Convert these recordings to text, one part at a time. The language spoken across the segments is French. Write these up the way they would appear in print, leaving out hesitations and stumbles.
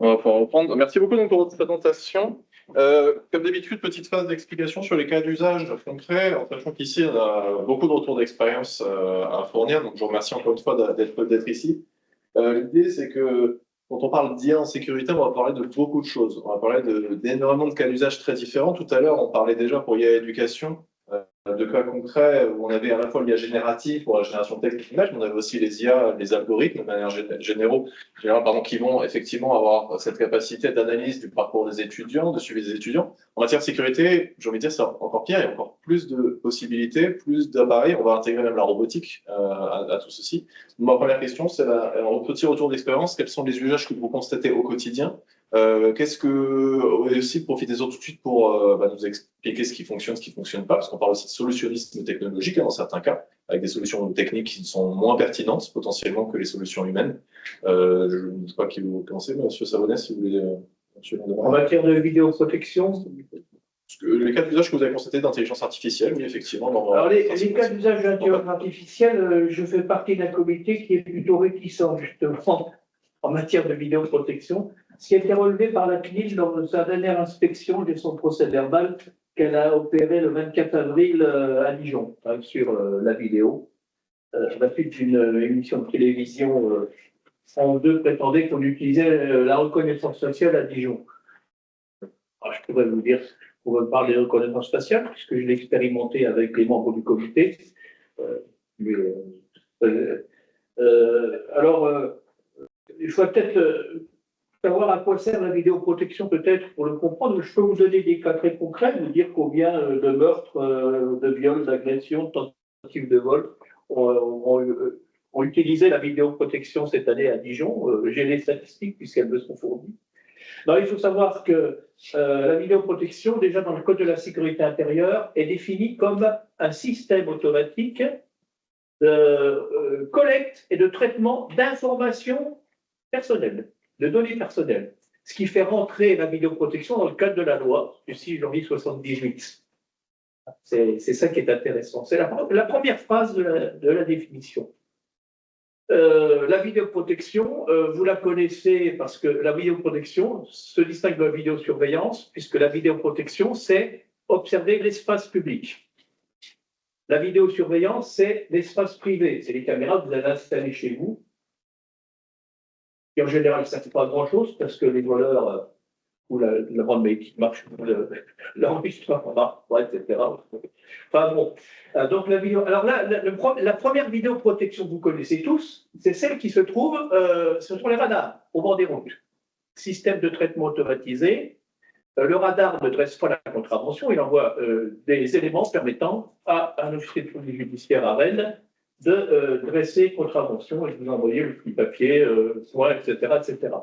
On va pouvoir reprendre. Merci beaucoup donc, pour votre présentation. Comme d'habitude, petite phase d'explication sur les cas d'usage concrets, en sachant qu'ici, on a beaucoup de retours d'expérience à fournir. Donc, je vous remercie encore une fois d'être ici. L'idée, c'est que quand on parle d'IA en sécurité, on va parler de beaucoup de choses. On va parler d'énormément de cas d'usage très différents. Tout à l'heure, on parlait déjà pour IA éducation de cas concrets où on avait à la fois l'IA générative pour la génération de texte et d'images, mais on avait aussi les IA, les algorithmes de manière générale, qui vont effectivement avoir cette capacité d'analyse du parcours des étudiants, de suivi des étudiants. En matière de sécurité, j'ai envie de dire, c'est encore pire, il y a encore plus de possibilités, plus d'appareils. On va intégrer même la robotique à tout ceci. Ma première question, c'est un petit retour d'expérience. Quels sont les usages que vous constatez au quotidien? Et aussi profitez-en tout de suite pour nous expliquer ce qui ne fonctionne pas, parce qu'on parle aussi de solutionnisme technologique dans certains cas, avec des solutions techniques qui sont moins pertinentes potentiellement que les solutions humaines. Je ne sais pas qui vous commencez, Monsieur Savonnet, si vous voulez. En matière de vidéoprotection, les cas d'usage que vous avez constatés d'intelligence artificielle, oui, effectivement. Alors, les cas d'usage d'intelligence artificielle, je fais partie d'un comité qui est plutôt réticent, justement, en matière de vidéoprotection. Ce qui a été relevé par la CNIL lors de sa dernière inspection de son procès-verbal qu'elle a opéré le 24 avril à Dijon, sur la vidéo. À la suite d'une émission de télévision, France 2 prétendait qu'on utilisait la reconnaissance faciale à Dijon. Alors, je pourrais vous dire, on va parler de reconnaissance faciale, puisque je l'ai expérimenté avec les membres du comité. Il faut peut-être savoir à quoi sert la vidéoprotection, peut-être, pour le comprendre. Je peux vous donner des cas très concrets, vous dire combien de meurtres, de viols, d'agressions, de tentatives de vol ont utilisé la vidéoprotection cette année à Dijon. J'ai les statistiques, puisqu'elles me sont fournies. Alors, il faut savoir que la vidéoprotection, déjà dans le Code de la sécurité intérieure, est définie comme un système automatique de collecte et de traitement d'informations personnelles, de données personnelles, ce qui fait rentrer la vidéoprotection dans le cadre de la loi du 6 janvier 78. C'est ça qui est intéressant. C'est la première phrase de la définition. La vidéoprotection, vous la connaissez parce que la vidéoprotection se distingue de la vidéosurveillance, puisque la vidéoprotection, c'est observer l'espace public. La vidéosurveillance, c'est l'espace privé. C'est les caméras que vous avez installées chez vous. Et en général, ça ne fait pas grand-chose parce que les voleurs ou la bande médiatique marche, l'enregistrement marche, etc. Enfin bon. Donc la vidéo. Alors là, la première vidéoprotection que vous connaissez tous, c'est celle qui se trouve sur les radars au bord des routes. Système de traitement automatisé. Le radar ne dresse pas la contravention, il envoie des éléments permettant à un officier de police judiciaire à Rennes de dresser contravention et de vous envoyer le petit papier, etc., etc.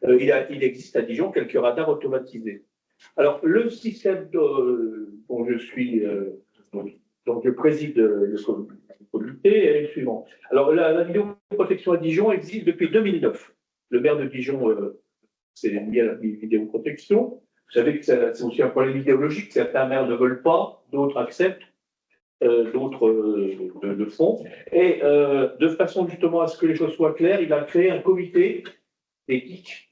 Il existe à Dijon quelques radars automatisés. Alors, le système dont je suis, dont je préside le comité est le suivant. Alors, la vidéoprotection à Dijon existe depuis 2009. Le maire de Dijon, c'est lié à la vidéoprotection. Vous savez que c'est aussi un problème idéologique. Certains maires ne veulent pas, d'autres acceptent, d'autres le font. Et de façon justement à ce que les choses soient claires, il a créé un comité d'éthique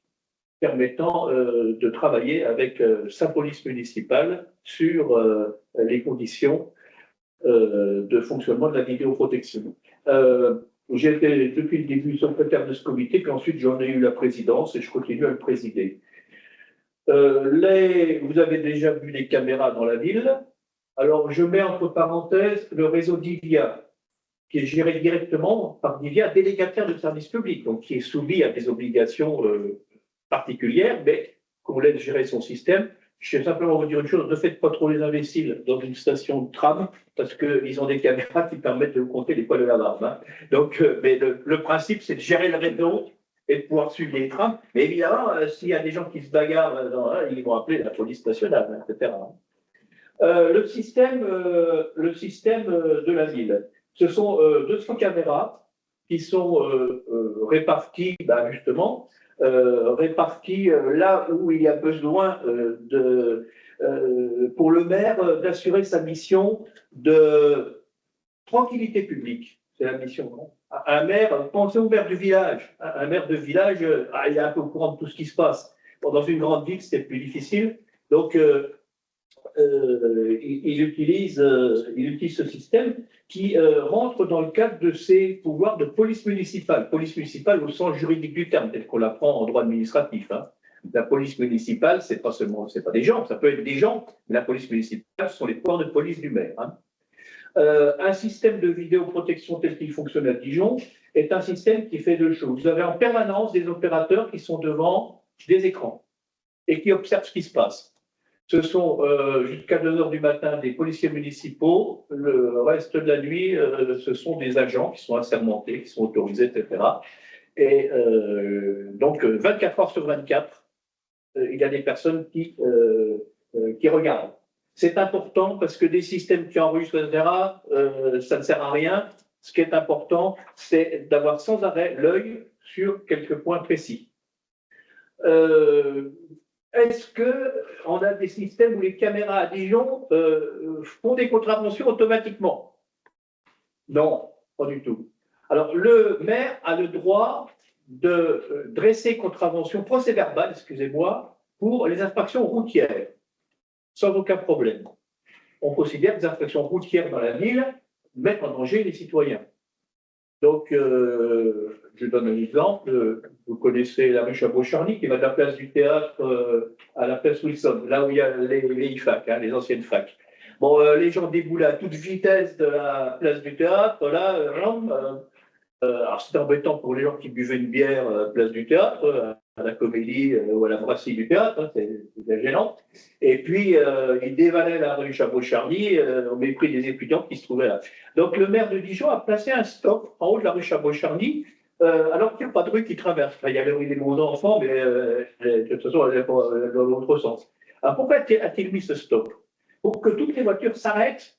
permettant de travailler avec sa police municipale sur les conditions de fonctionnement de la vidéoprotection. J'étais depuis le début secrétaire de ce comité, puis ensuite j'en ai eu la présidence et je continue à le présider. Vous avez déjà vu les caméras dans la ville. Alors je mets entre parenthèses le réseau Divia, qui est géré directement par Divia, délégataire de service public, donc qui est soumis à des obligations particulières, mais qu'on laisse gérer son système. Je vais simplement vous dire une chose, ne faites pas trop les imbéciles dans une station de tram, parce qu'ils ont des caméras qui permettent de vous compter les poils de la barbe. Hein. Donc, mais le principe, c'est de gérer le réseau et de pouvoir suivre les trams. Mais évidemment, s'il y a des gens qui se bagarrent, ils vont appeler la police nationale, etc. Le système de la ville, ce sont 200 caméras qui sont réparties, justement, là où il y a besoin pour le maire d'assurer sa mission de tranquillité publique. C'est la mission. Non, un maire, pensez au maire du village. Un maire de village, il est un peu au courant de tout ce qui se passe. Bon, dans une grande ville, c'est plus difficile. Donc, il utilise ce système qui rentre dans le cadre de ses pouvoirs de police municipale. Police municipale au sens juridique du terme, tel qu'on l'apprend en droit administratif. Hein. La police municipale, c'est pas des gens, ça peut être des gens, mais la police municipale, ce sont les pouvoirs de police du maire. Hein. Un système de vidéoprotection tel qu'il fonctionne à Dijon est un système qui fait deux choses. Vous avez en permanence des opérateurs qui sont devant des écrans et qui observent ce qui se passe. Ce sont jusqu'à 2 heures du matin des policiers municipaux. Le reste de la nuit, ce sont des agents qui sont assermentés, qui sont autorisés, etc. Et donc, 24 heures sur 24, il y a des personnes qui regardent. C'est important parce que des systèmes qui enregistrent, etc., ça ne sert à rien. Ce qui est important, c'est d'avoir sans arrêt l'œil sur quelques points précis. Est-ce qu'on a des systèmes où les caméras à Dijon font des contraventions automatiquement? Non, pas du tout. Alors, le maire a le droit de dresser contravention procès-verbal, excusez-moi, pour les infractions routières, sans aucun problème. On considère que les infractions routières dans la ville mettent en danger les citoyens. Donc, je donne un exemple. Vous connaissez la rue Chabot-Charny qui va de la place du Théâtre à la place Wilson, là où il y a les IFAC, hein, les anciennes facs. Bon, les gens déboulaient à toute vitesse de la place du Théâtre, là, alors c'était embêtant pour les gens qui buvaient une bière place du Théâtre, à la Comédie ou à la Brasserie du Théâtre, hein, c'est gênant. Et puis, ils dévalaient la rue Chabot-Charny au mépris des étudiants qui se trouvaient là. Donc, le maire de Dijon a placé un stop en haut de la rue Chabot-Charny, alors qu'il n'y a pas de rue qui traverse. Enfin, il y a la rue des bons enfants, mais de toute façon, elle est dans l'autre sens. Alors, pourquoi a-t-il mis ce stop? Pour que toutes les voitures s'arrêtent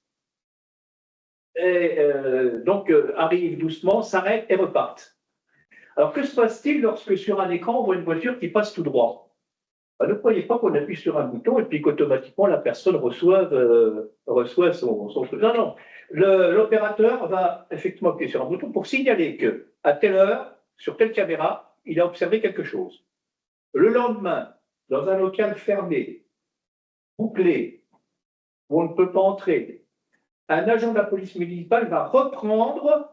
et donc arrivent doucement, s'arrêtent et repartent. Alors, que se passe-t-il lorsque sur un écran, on voit une voiture qui passe tout droit? Ne croyez pas qu'on appuie sur un bouton et puis qu'automatiquement la personne reçoive son truc. Non, non. L'opérateur va effectivement appuyer sur un bouton pour signaler qu'à telle heure, sur telle caméra, il a observé quelque chose. Le lendemain, dans un local fermé, bouclé, où on ne peut pas entrer, un agent de la police municipale va reprendre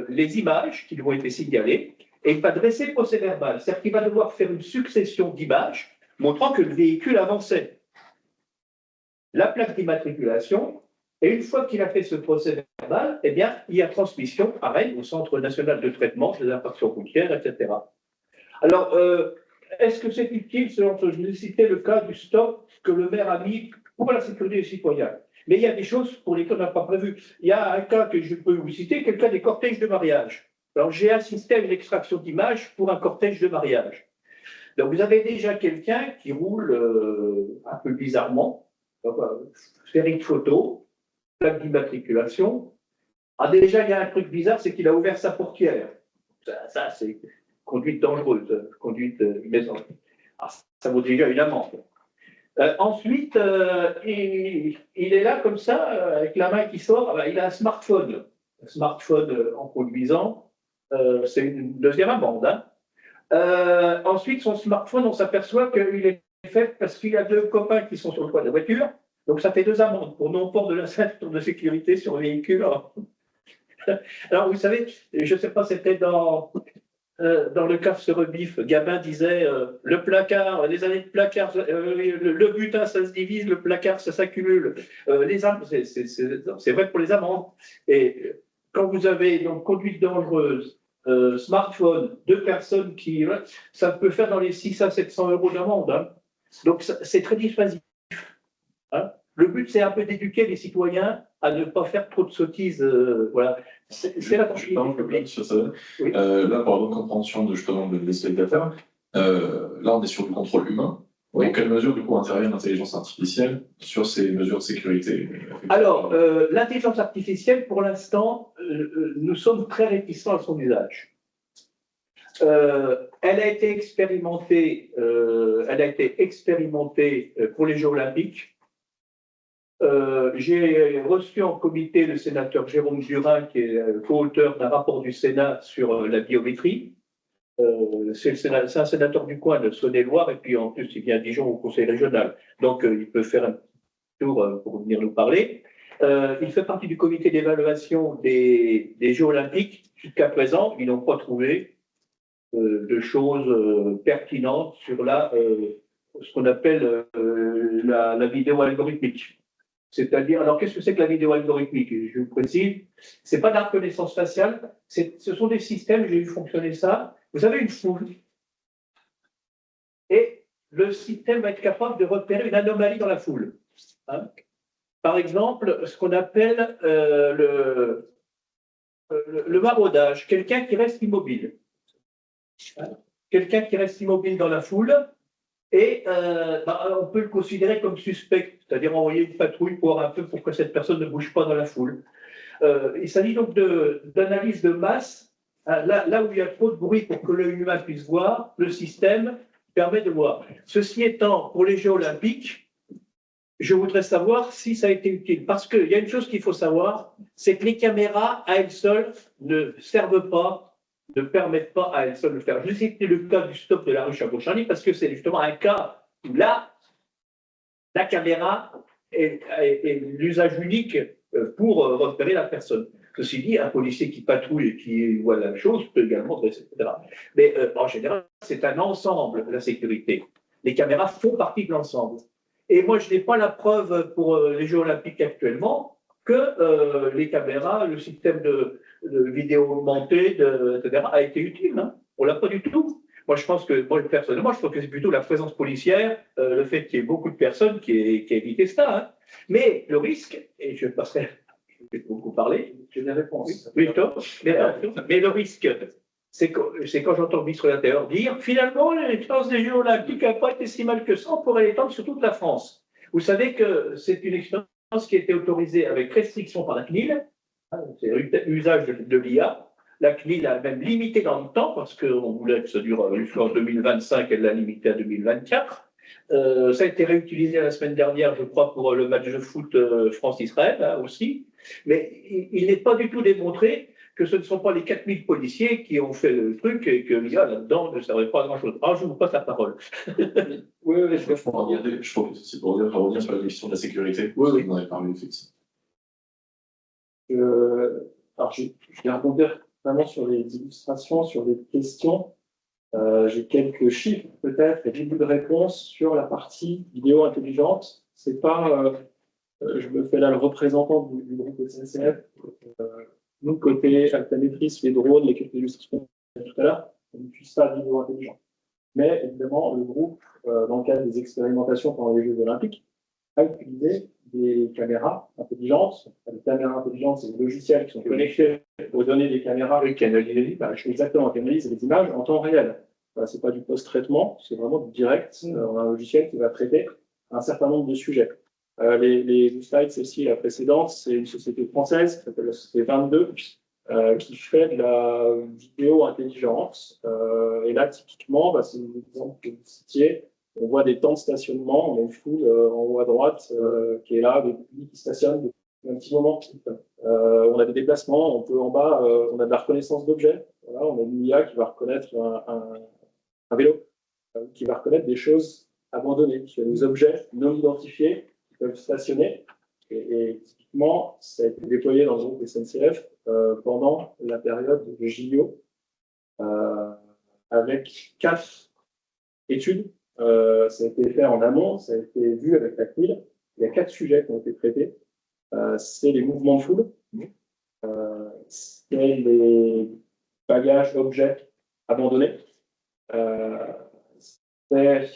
les images qui lui ont été signalées et il va dresser le procès-verbal. C'est-à-dire qu'il va devoir faire une succession d'images montrant que le véhicule avançait. La plaque d'immatriculation, et une fois qu'il a fait ce procès-verbal, eh bien, il y a transmission, pareil, au Centre national de traitement des infractions routières, etc. Alors, est-ce que c'est utile, selon ce que je vais citer le cas du stop que le maire a mis pour la sécurité des citoyens? Mais il y a des choses pour lesquelles on n'a pas prévu. Il y a un cas que je peux vous citer, qui est le cas des cortèges de mariage. Alors, j'ai assisté à une extraction d'images pour un cortège de mariage. Donc, vous avez déjà quelqu'un qui roule un peu bizarrement, série de photos, plaque d'immatriculation. Ah, déjà, il y a un truc bizarre, c'est qu'il a ouvert sa portière. Ça c'est conduite dangereuse, conduite maison. Ah, ça vaut déjà une amende. Ensuite, il est là comme ça, avec la main qui sort. Il a un smartphone. Un smartphone en conduisant, c'est une deuxième amende. Hein. Ensuite, son smartphone, on s'aperçoit qu'il est fait parce qu'il y a deux copains qui sont sur le toit de la voiture. Donc, ça fait 2 amendes pour non-port de la ceinture de sécurité sur le véhicule. Alors, vous savez, je ne sais pas, c'était dans le CAF se rebiffe, Gabin disait le placard, les années de placard, le butin ça se divise, le placard ça s'accumule. C'est vrai pour les amendes. Et quand vous avez donc conduite dangereuse, smartphone, 2 personnes qui, ça peut faire dans les 600 à 700 euros d'amende. Hein. Donc c'est très dissuasif. Hein. Le but, c'est un peu d'éduquer les citoyens à ne pas faire trop de sottises. Voilà. C'est la tranquillité publique. Oui. Là, pour la bonne compréhension de justement des spectateurs, là, on est sur du contrôle humain. Oui. Dans quelle mesure, du coup, intervient l'intelligence artificielle sur ces mesures de sécurité? Alors, l'intelligence artificielle, pour l'instant, nous sommes très réticents à son usage. Elle a été expérimentée pour les Jeux Olympiques. J'ai reçu en comité le sénateur Jérôme Durin, qui est co-auteur d'un rapport du Sénat sur la biométrie. C'est un sénateur du coin de Saône-et-Loire, et puis en plus, il vient à Dijon au conseil régional. Donc, il peut faire un tour pour venir nous parler. Il fait partie du comité d'évaluation des Jeux olympiques. Jusqu'à présent, ils n'ont pas trouvé de choses pertinentes sur ce qu'on appelle la vidéo algorithmique. C'est-à-dire, alors qu'est-ce que c'est que la vidéo algorithmique? Je vous précise, c'est pas de la reconnaissance faciale, ce sont des systèmes, j'ai vu fonctionner ça. Vous avez une foule, et le système va être capable de repérer une anomalie dans la foule. Hein. Par exemple, ce qu'on appelle le maraudage, quelqu'un qui reste immobile. Hein. Quelqu'un qui reste immobile dans la foule, et on peut le considérer comme suspect, c'est-à-dire envoyer une patrouille pour un peu pour que cette personne ne bouge pas dans la foule. Il s'agit donc d'analyse de masse. Là où il y a trop de bruit pour que l'œil humain puisse voir, le système permet de voir. Ceci étant, pour les Jeux olympiques, je voudrais savoir si ça a été utile. Parce qu'il y a une chose qu'il faut savoir, c'est que les caméras, à elles seules, ne servent pas, ne permettent pas à elles seules de le faire. Je cite le cas du stop de la rue Chabot-Charny parce que c'est justement un cas où là, la caméra est l'usage unique pour repérer la personne. Ceci dit, un policier qui patrouille et qui voit la chose peut également dresser, etc. Mais en général, c'est un ensemble, la sécurité. Les caméras font partie de l'ensemble. Et moi, je n'ai pas la preuve pour les Jeux olympiques actuellement que les caméras, le système de vidéo augmentée, etc., a été utile. Hein. On ne l'a pas du tout. Moi, je pense que, moi, personnellement, je pense que c'est plutôt la présence policière, le fait qu'il y ait beaucoup de personnes qui a évité ça. Hein. Mais le risque, et je passerai, je vais beaucoup parler. J'ai des réponses. Oui, mais le risque, c'est quand j'entends le ministre de l'Intérieur dire finalement, l'expérience des Jeux olympiques n'a pas été si mal que ça, on pourrait l'étendre sur toute la France. Vous savez que c'est une expérience qui a été autorisée avec restriction par la CNIL, hein, c'est usage de l'IA. La CNIL a même limité dans le temps, parce qu'on voulait que ça dure jusqu'en 2025, elle l'a limité à 2024. Ça a été réutilisé la semaine dernière, je crois, pour le match de foot France-Israël hein, aussi. Mais il n'est pas du tout démontré que ce ne sont pas les 4000 policiers qui ont fait le truc et que l'IA là-dedans ne servait pas à grand-chose. Alors, je vous passe la parole. Oui, je comprends. Je trouve que c'est pour revenir sur la question de la sécurité. Oui. Vous en avez parlé, effectivement. Alors, je vais rebondir vraiment sur les illustrations, sur les questions. J'ai quelques chiffres peut-être et début de réponse sur la partie vidéo intelligente. C'est pas, je me fais là le représentant du groupe SNCF. Nous, côté altamétrie, les drones, les quelques illustrations tout à l'heure, on n'utilise pas de vidéo intelligente. Mais évidemment, le groupe, dans le cadre des expérimentations pendant les Jeux olympiques, a utilisé des caméras intelligentes. Les caméras intelligentes, c'est des logiciels qui sont connectés aux données des caméras. Oui, qui analysent les images. Exactement, qui analysent les images en temps réel. Ce n'est pas du post-traitement, c'est vraiment du direct. On a un logiciel qui va traiter un certain nombre de sujets. Les slides, celle-ci, la précédente, c'est une société française qui s'appelle la société 22, qui fait de la vidéo intelligente. Et là, typiquement, c'est l'exemple que vous citiez. On voit des temps de stationnement, on a une foule en haut à droite qui est là, des publics qui stationnent depuis un petit moment. On a des déplacements, on peut en bas, on a de la reconnaissance d'objets. Voilà, on a une IA qui va reconnaître un vélo, qui va reconnaître des choses abandonnées, qui a des objets non identifiés qui peuvent stationner. Et typiquement, ça a été déployé dans le groupe SNCF pendant la période de JO, avec 4 études. Ça a été fait en amont, ça a été vu avec la CNIL. Il y a 4 sujets qui ont été traités. C'est les mouvements de foule, c'est les bagages, objets abandonnés, c'est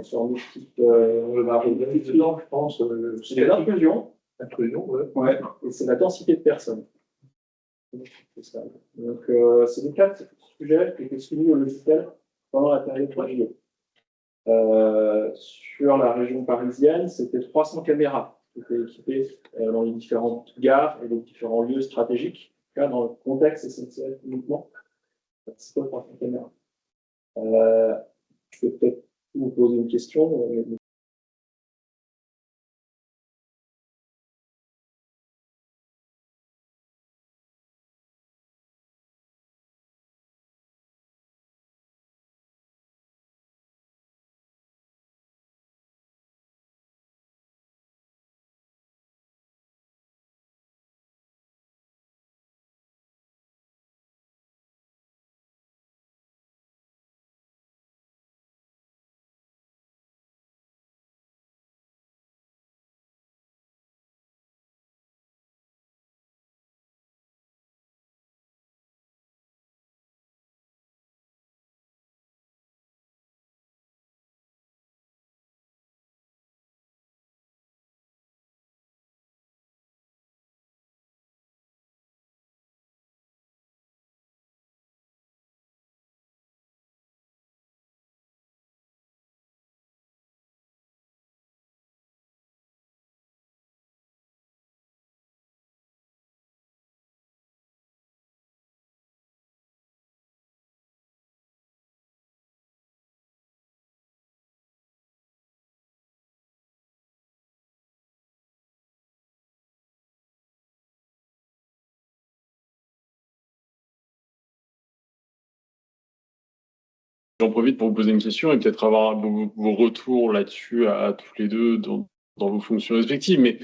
sur une petite je pense, c'est les intrusions. Ouais, et c'est la densité de personnes. Donc, c'est les 4 sujets qui étaient soumis au logiciel pendant la période de JO. Sur la région parisienne, c'était 300 caméras qui étaient équipées dans les différentes gares et les différents lieux stratégiques. En tout cas, dans le contexte SNCF uniquement, c'est pas 300 caméras. Je peux peut-être vous poser une question. j'en profite pour vous poser une question et peut-être avoir vos retours là-dessus à tous les deux dans vos fonctions respectives. Mais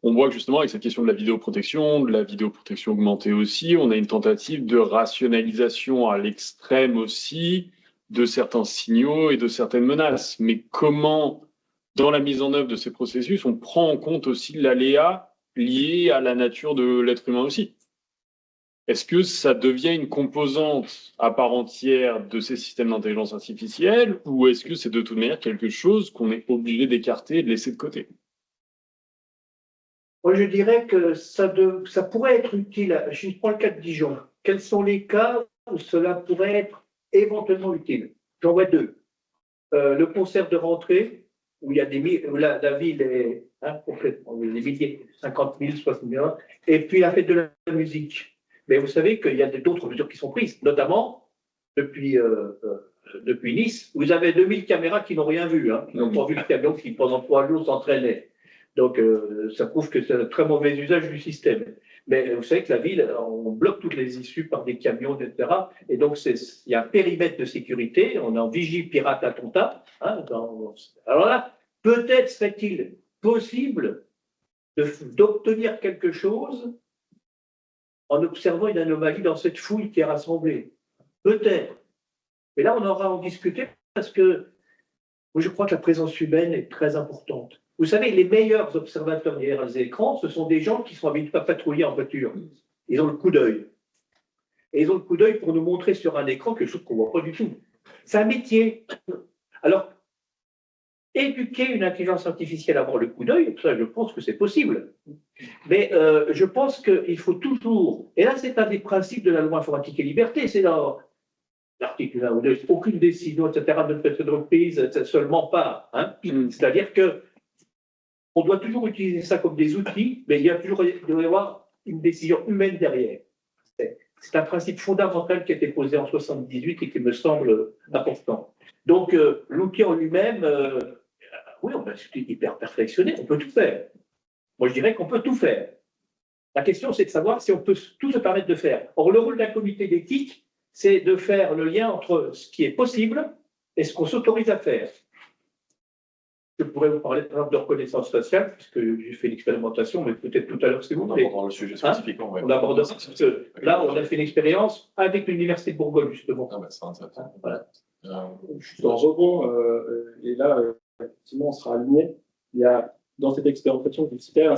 on voit que justement, avec cette question de la vidéoprotection augmentée aussi, on a une tentative de rationalisation à l'extrême aussi de certains signaux et de certaines menaces. Mais comment, dans la mise en œuvre de ces processus, on prend en compte aussi l'aléa lié à la nature de l'être humain aussi? Est-ce que ça devient une composante à part entière de ces systèmes d'intelligence artificielle ou est-ce que c'est de toute manière quelque chose qu'on est obligé d'écarter et de laisser de côté? Moi, je dirais que ça pourrait être utile. Je prends le cas de Dijon. Quels sont les cas où cela pourrait être éventuellement utile? J'en vois deux. Le concert de rentrée, où il y a où la ville est complètement, des milliers, 50 000, 60 000, et puis la fête de la musique. Mais vous savez qu'il y a d'autres mesures qui sont prises, notamment depuis, depuis Nice. Vous avez 2000 caméras qui n'ont rien vu, qui n'ont pas vu le camion qui pendant 3 jours s'entraînait. Donc ça prouve que c'est un très mauvais usage du système. Mais vous savez que la ville, on bloque toutes les issues par des camions, etc. Et donc il y a un périmètre de sécurité, on est en vigie pirate attentat. Alors là, peut-être serait-il possible d'obtenir quelque chose en observant une anomalie dans cette foule qui est rassemblée. Peut-être. Mais là, on aura à en discuter parce que moi, je crois que la présence humaine est très importante. Vous savez, les meilleurs observateurs derrière les écrans, ce sont des gens qui sont habitués à patrouiller en voiture. Ils ont le coup d'œil. Et ils ont le coup d'œil pour nous montrer sur un écran quelque chose qu'on ne voit pas du tout. C'est un métier. Alors, éduquer une intelligence artificielle à avoir le coup d'œil, ça, je pense que c'est possible. Mais je pense qu'il faut toujours, et là c'est un des principes de la loi informatique et liberté, c'est dans l'article 1 ou 2, aucune décision, etc., ne peut être reprise seulement par. C'est-à-dire que on doit toujours utiliser ça comme des outils, mais il doit y avoir une décision humaine derrière. C'est un principe fondamental qui a été posé en 78 et qui me semble important. Donc, l'outil en lui-même, oui, on peut hyper perfectionner, on peut tout faire. Moi, je dirais qu'on peut tout faire. La question, c'est de savoir si on peut tout se permettre de faire. Or, le rôle d'un comité d'éthique, c'est de faire le lien entre ce qui est possible et ce qu'on s'autorise à faire. Je pourrais vous parler par exemple de reconnaissance faciale, puisque j'ai fait l'expérimentation, mais peut-être tout à l'heure, c'est vous. On abordera le sujet spécifiquement. On abordera, parce que là, on a fait une expérience avec l'Université de Bourgogne, justement. Ah, bah, c'est intéressant. Voilà. Juste en rebond, et là, effectivement, on sera aligné. Il y a, dans cette expérimentation publicitaire,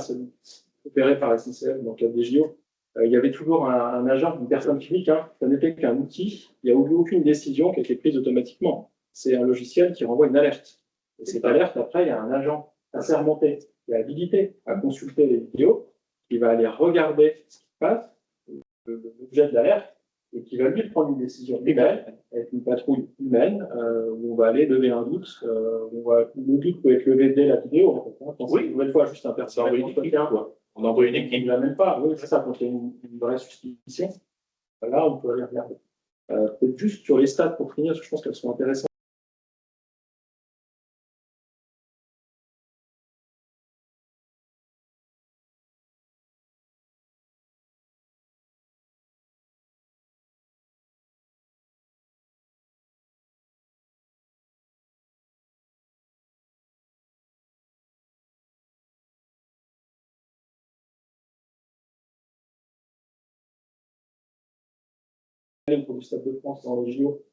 opérée par la SNCF dans le cadre des JO, il y avait toujours un agent, une personne physique, ça n'était qu'un outil, il n'y a eu aucune décision qui a été prise automatiquement. C'est un logiciel qui renvoie une alerte. Et cette alerte, après, il y a un agent assermenté qui est habilité à consulter les vidéos, qui va aller regarder ce qui se passe, l'objet de l'alerte, et qui va lui prendre une décision humaine, avec une patrouille humaine, où on va aller lever un doute. Le doute peut être levé dès la vidéo, en fait. Oui, une nouvelle fois, juste un personnage. On envoie une équipe. On ne l'a même pas. Oui, c'est ça, quand il y a une vraie suspicion. Là, on peut aller regarder. Peut-être juste sur les stats pour finir, parce que je pense qu'elles sont intéressantes. Pour le Stade de France dans les JO,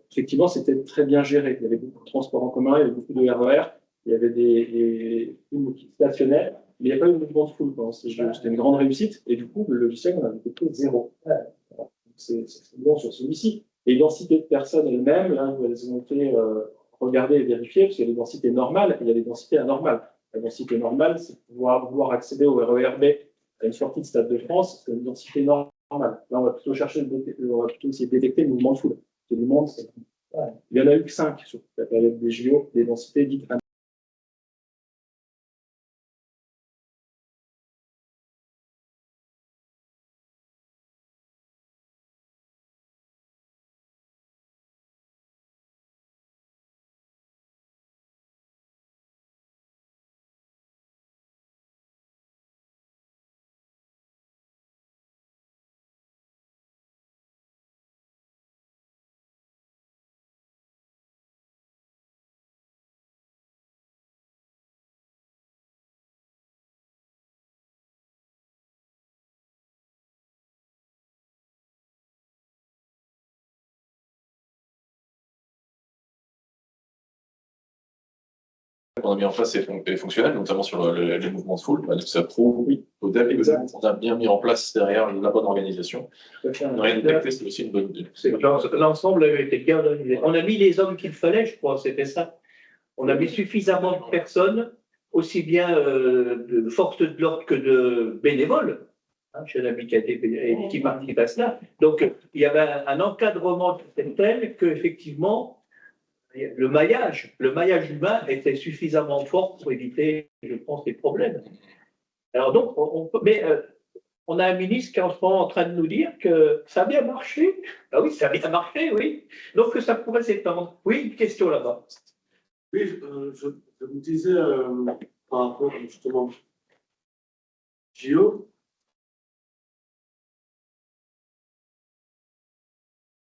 effectivement, c'était très bien géré. Il y avait beaucoup de transports en commun, il y avait beaucoup de RER, il y avait des films qui stationnaient, mais il n'y a pas eu de mouvement de foule pendant ces JO. C'était une grande réussite, et du coup, le logiciel, on avait fait zéro. C'est bon sur celui-ci. Les densités de personnes elles-mêmes, là où elles ont été regardées et vérifiées, parce qu'il y a des densités normales et il y a des densités anormales. La densité normale, c'est pouvoir accéder au RER B à une sortie de Stade de France, c'est une densité normale. Là, on va plutôt essayer de détecter le mouvement de foule. Il y en a eu que 5 sur la période des JO, des densités dites qu'on a mis en place est fonctionnel, notamment sur les mouvements de foule. Donc ça prouve au début qu'on a bien mis en place derrière la bonne organisation. Ne rien détecter, c'est aussi une bonne idée. L'ensemble a été bien organisé. On a mis les hommes qu'il fallait, je crois, c'était ça. On a mis suffisamment de personnes, aussi bien de forces de l'ordre que de bénévoles, chez l'ami qui participent à cela. Donc, il y avait un encadrement tel qu'effectivement, le maillage humain était suffisamment fort pour éviter, je pense, des problèmes. Alors donc, on a un ministre qui est en ce moment en train de nous dire que ça a bien marché. Ah oui, ça a bien marché, oui. Donc que ça pourrait s'étendre. Oui, une question là-bas. Oui, je me disais par rapport justement JO,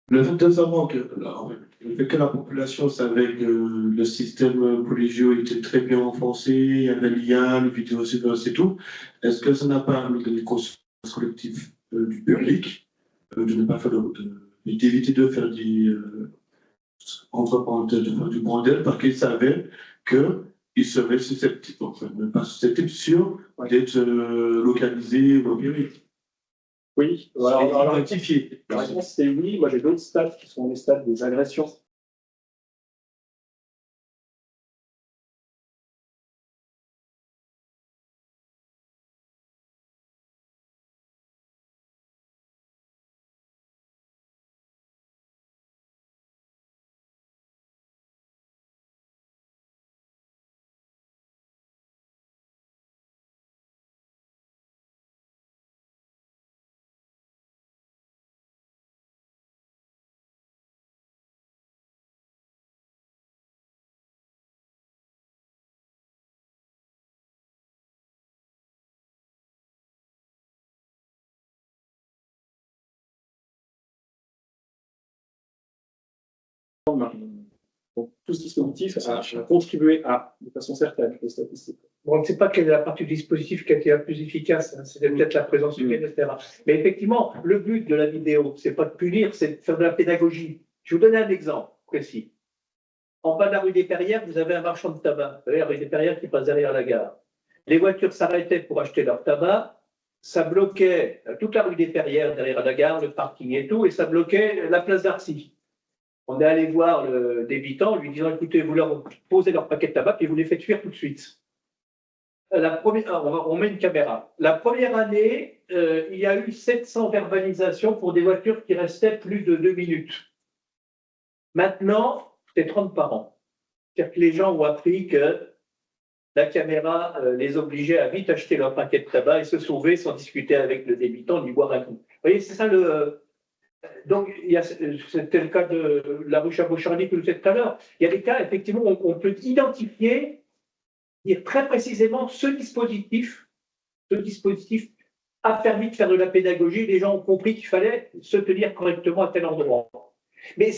le fait de savoir que la population savait que le système pour les JO était très bien renforcé, il y avait l'IA, les vidéosurveillance et tout, est-ce que ça n'a pas amené une conscience collective du public de ne pas faire d'éviter de faire des entre parenthèses, de faire du bordel parce qu'ils savaient qu'ils seraient susceptibles, enfin, même pas susceptibles, sûrs d'être localisés ou opérés. Oui, alors, Identifiés. la réponse c'est oui. Moi j'ai d'autres stats qui sont les stats des agressions. Donc, tout ce dispositif a contribué à, de façon certaine, les statistiques. Bon, on ne sait pas quelle est la partie du dispositif qui a été la plus efficace, hein. C'était peut-être la présence humaine, etc. Mais effectivement, le but de la vidéo, c'est pas de punir, c'est de faire de la pédagogie. Je vais vous donner un exemple précis. En bas de la rue des Perrières, vous avez un marchand de tabac, la rue des Perrières qui passe derrière la gare. Les voitures s'arrêtaient pour acheter leur tabac, ça bloquait toute la rue des Perrières derrière la gare, le parking et tout, et ça bloquait la place d'Arcy. On est allé voir le débitant, lui disant, écoutez, vous leur posez leur paquet de tabac et vous les faites fuir tout de suite. On met une caméra. La première année, il y a eu 700 verbalisations pour des voitures qui restaient plus de 2 minutes. Maintenant, c'est 30 par an. C'est-à-dire que les gens ont appris que la caméra les obligeait à vite acheter leur paquet de tabac et se sauver sans discuter avec le débitant, lui boire un coup. Vous voyez, c'est ça le... Donc, c'était le cas de la rue Chabot-Charny que vous êtes tout à l'heure. Il y a des cas, effectivement, où on peut identifier, dire très précisément ce dispositif a permis de faire de la pédagogie. Les gens ont compris qu'il fallait se tenir correctement à tel endroit. Mais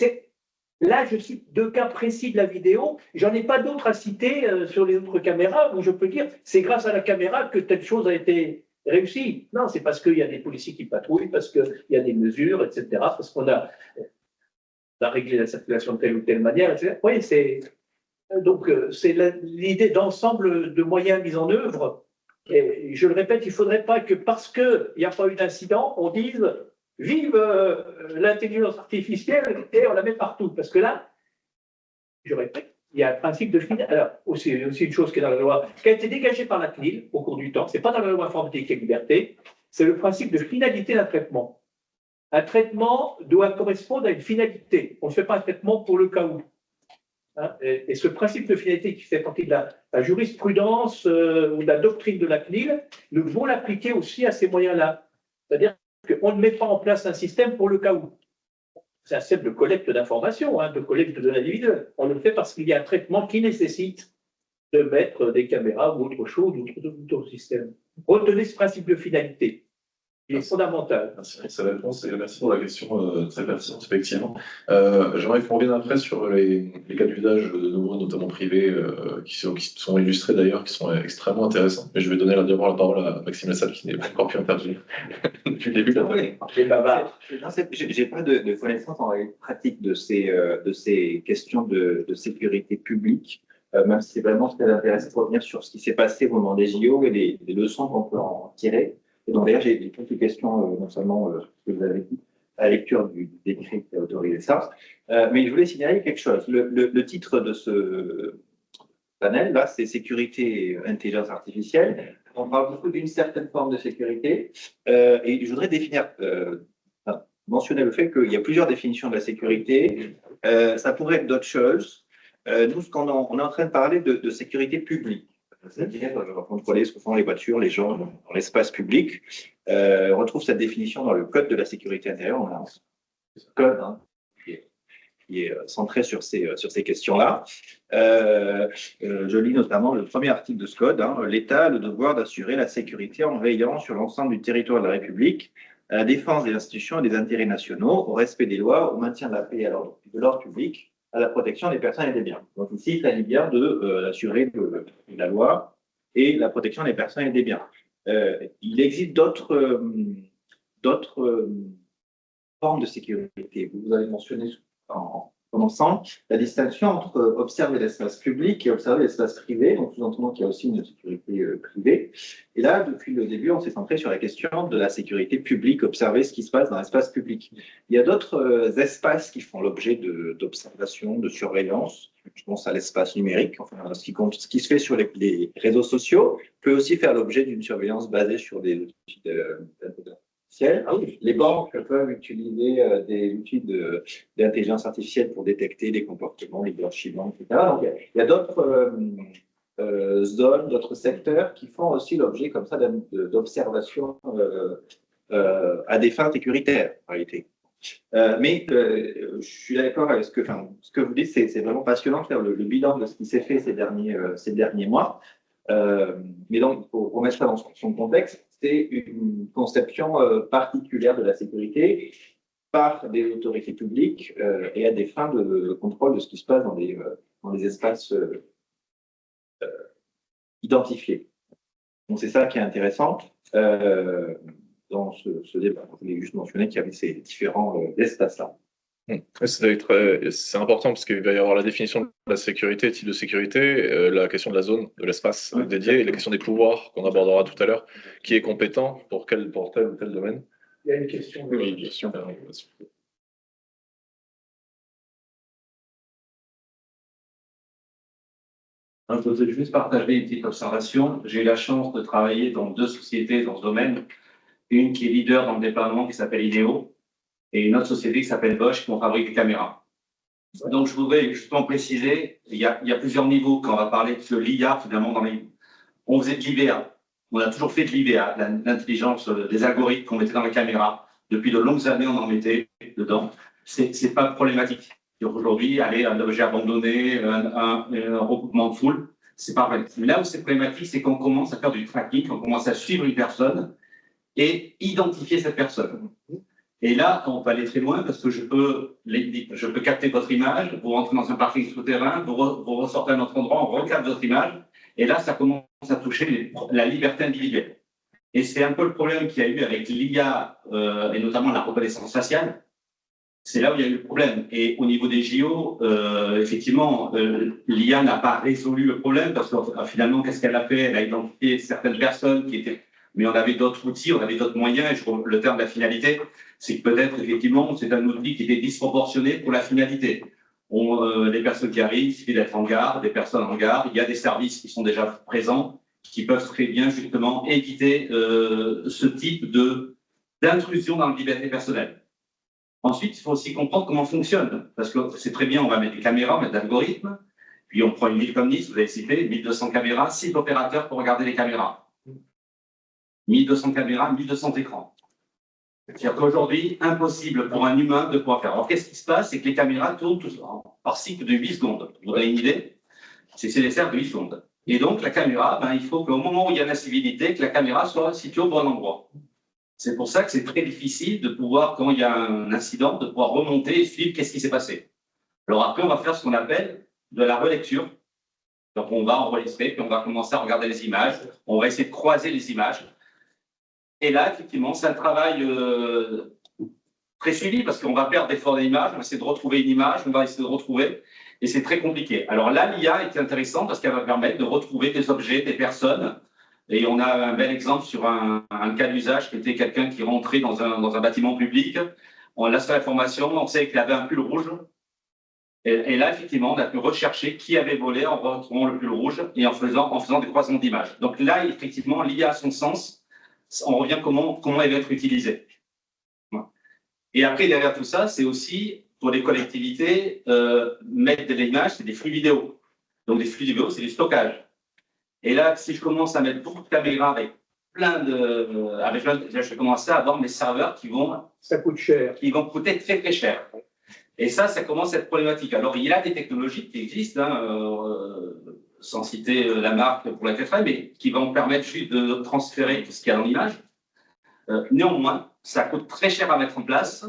là, je cite 2 cas précis de la vidéo. J'en ai pas d'autres à citer sur les autres caméras où je peux dire c'est grâce à la caméra que telle chose a été réussi. Non, c'est parce qu'il y a des policiers qui patrouillent, parce qu'il y a des mesures, etc., parce qu'on a réglé la circulation de telle ou telle manière, etc. Oui, c'est l'idée d'ensemble de moyens mis en œuvre. Et je le répète, il ne faudrait pas que parce qu'il n'y a pas eu d'incident, on dise vive l'intelligence artificielle et on la met partout. Parce que là, je répète, il y a un principe de finalité. Alors, aussi une chose qui est dans la loi, qui a été dégagée par la CNIL au cours du temps, ce n'est pas dans la loi informatique et liberté, c'est le principe de finalité d'un traitement. Un traitement doit correspondre à une finalité. On ne fait pas un traitement pour le cas où. Hein, et ce principe de finalité qui fait partie de la jurisprudence ou de la doctrine de la CNIL, nous devons l'appliquer aussi à ces moyens-là. C'est-à-dire qu'on ne met pas en place un système pour le cas où. C'est un système de collecte d'informations, de collecte de l'individuel. On le fait parce qu'il y a un traitement qui nécessite de mettre des caméras ou autre chose, ou d'autres systèmes. Retenez ce principe de finalité. Il est fondamental. Merci pour cette réponse et merci pour la question très pertinente, effectivement. J'aimerais qu'on revienne après sur les cas d'usage de nouveau, notamment privés, qui sont illustrés d'ailleurs, qui sont extrêmement intéressants. Mais je vais donner d'abord la parole à Maxime Lassalle, qui n'est pas encore pu intervenir depuis le début de la Oui, j'ai pas de connaissance en pratique de ces questions de sécurité publique. même si c'est vraiment très intéressant de revenir sur ce qui s'est passé au moment des JO et les leçons qu'on peut en tirer. Et donc d'ailleurs, j'ai quelques questions, non seulement ce que vous avez dit, à la lecture du décret qui a autorisé ça, mais je voulais signaler quelque chose. Le titre de ce panel, là, c'est sécurité et intelligence artificielle. On parle beaucoup d'une certaine forme de sécurité, et je voudrais définir, mentionner le fait qu'il y a plusieurs définitions de la sécurité. Ça pourrait être d'autres choses. Nous, on est en train de parler de sécurité publique, c'est-à-dire contrôler ce que font les voitures, les gens dans l'espace public. On retrouve cette définition dans le Code de la sécurité intérieure. On a un code qui est centré sur ces questions-là. Je lis notamment le premier article de ce code. L'État a le devoir d'assurer la sécurité en veillant sur l'ensemble du territoire de la République, à la défense des institutions et des intérêts nationaux, au respect des lois, au maintien de la paix et de l'ordre public, à la protection des personnes et des biens. Donc ici, il s'agit bien d'assurer la loi et la protection des personnes et des biens. Il existe d'autres formes de sécurité. Vous avez mentionné en commençant la distinction entre observer l'espace public et observer l'espace privé, donc sous-entendant qu'il y a aussi une sécurité privée. Et là, depuis le début, on s'est centré sur la question de la sécurité publique, observer ce qui se passe dans l'espace public. Il y a d'autres espaces qui font l'objet d'observation, de surveillance. Je pense à l'espace numérique, enfin, ce qui se fait sur les réseaux sociaux peut aussi faire l'objet d'une surveillance basée sur des outils d'intelligence. Les banques peuvent utiliser des outils d'intelligence artificielle pour détecter les comportements, les blanchiments, etc. Donc, il y a d'autres zones, d'autres secteurs qui font aussi l'objet comme ça d'observation à des fins sécuritaires, en réalité. Mais je suis d'accord avec ce que vous dites, c'est vraiment passionnant de faire le bilan de ce qui s'est fait ces derniers mois. Mais donc, il faut remettre ça dans son contexte. C'est une conception particulière de la sécurité par des autorités publiques et à des fins de contrôle de ce qui se passe dans des espaces identifiés. Donc, c'est ça qui est intéressant dans ce débat. Je voulais juste mentionner qu'il y avait ces différents espaces-là. C'est important parce qu'il va y avoir la définition de la sécurité, type de sécurité, la question de la zone, de l'espace dédié, et la question des pouvoirs qu'on abordera tout à l'heure, qui est compétent pour tel ou tel domaine. Il y a une question. Oui, bien sûr. Je voudrais juste partager une petite observation. J'ai eu la chance de travailler dans 2 sociétés dans ce domaine. Une qui est leader dans le déploiement qui s'appelle INEO et une autre société qui s'appelle Bosch qui fabrique des caméras. Donc, je voudrais justement préciser, il y a plusieurs niveaux quand on va parler de l'IA finalement dans les... On faisait de l'IVA. On a toujours fait de l'IVA, l'intelligence, des algorithmes qu'on mettait dans les caméras. Depuis de longues années, on en mettait dedans. C'est pas problématique. Aujourd'hui, aller à un objet abandonné, un recoupement de foule, c'est pas vrai. Mais là où c'est problématique, c'est qu'on commence à faire du tracking, on commence à suivre une personne et identifier cette personne. Et là, on peut aller très loin parce que je peux capter votre image, vous rentrez dans un parking souterrain, vous ressortez à un autre endroit, on recapte votre image, et là, ça commence à toucher la liberté individuelle. Et c'est un peu le problème qu'il y a eu avec l'IA, et notamment la reconnaissance faciale. C'est là où il y a eu le problème. Et au niveau des JO, effectivement, l'IA n'a pas résolu le problème parce que finalement, qu'est-ce qu'elle a fait? Elle a identifié certaines personnes qui étaient... Mais on avait d'autres outils, on avait d'autres moyens. Et le terme de la finalité, c'est que peut-être, effectivement, c'est un outil qui était disproportionné pour la finalité. Les personnes qui arrivent, il suffit d'être en gare, des personnes en gare. Il y a des services qui sont déjà présents, qui peuvent très bien, justement, éviter ce type d'intrusion dans la liberté personnelle. Ensuite, il faut aussi comprendre comment fonctionne. Parce que c'est très bien, on va mettre des caméras, on va mettre des algorithmes. Puis on prend une ville comme Nice, vous avez cité, 1200 caméras, 6 opérateurs pour regarder les caméras. 1200 caméras, 1200 écrans. C'est-à-dire qu'aujourd'hui, impossible pour un humain de pouvoir faire. Alors, qu'est-ce qui se passe? C'est que les caméras tournent par cycle de 8 secondes. Vous avez une idée? C'est des cercles de 8 secondes. Et donc, la caméra, il faut qu'au moment où il y a l'incivilité, que la caméra soit située au bon endroit. C'est pour ça que c'est très difficile de pouvoir, quand il y a un incident, de pouvoir remonter et suivre qu'est-ce qui s'est passé. Alors après, on va faire ce qu'on appelle de la relecture. Donc, on va enregistrer, puis on va commencer à regarder les images. On va essayer de croiser les images. Et là, effectivement, c'est un travail très suivi parce qu'on va perdre des fois d'images, on va essayer de retrouver une image, on va essayer de retrouver, et c'est très compliqué. Alors là, l'IA est intéressante parce qu'elle va permettre de retrouver des objets, des personnes, et on a un bel exemple sur un cas d'usage qui était quelqu'un qui rentrait dans un bâtiment public, on a fait l'information, on sait qu'il avait un pull rouge, et là, effectivement, on a pu rechercher qui avait volé en retrouvant le pull rouge et en faisant des croisements d'images. Donc là, effectivement, l'IA a son sens, on revient comment elle va être utilisée. Et après, derrière tout ça, c'est aussi, pour les collectivités, mettre de l'image, c'est des flux vidéo. Donc, des flux vidéo, c'est du stockage. Et là, si je commence à mettre beaucoup de caméras avec là, je vais commencer à avoir mes serveurs ça coûte cher. Qui vont coûter très, très cher. Et ça commence à être problématique. Alors, il y a des technologies qui existent, sans citer la marque pour laquelle je travaille, mais qui vont permettre juste de transférer tout ce qu'il y a dans l'image. Néanmoins, ça coûte très cher à mettre en place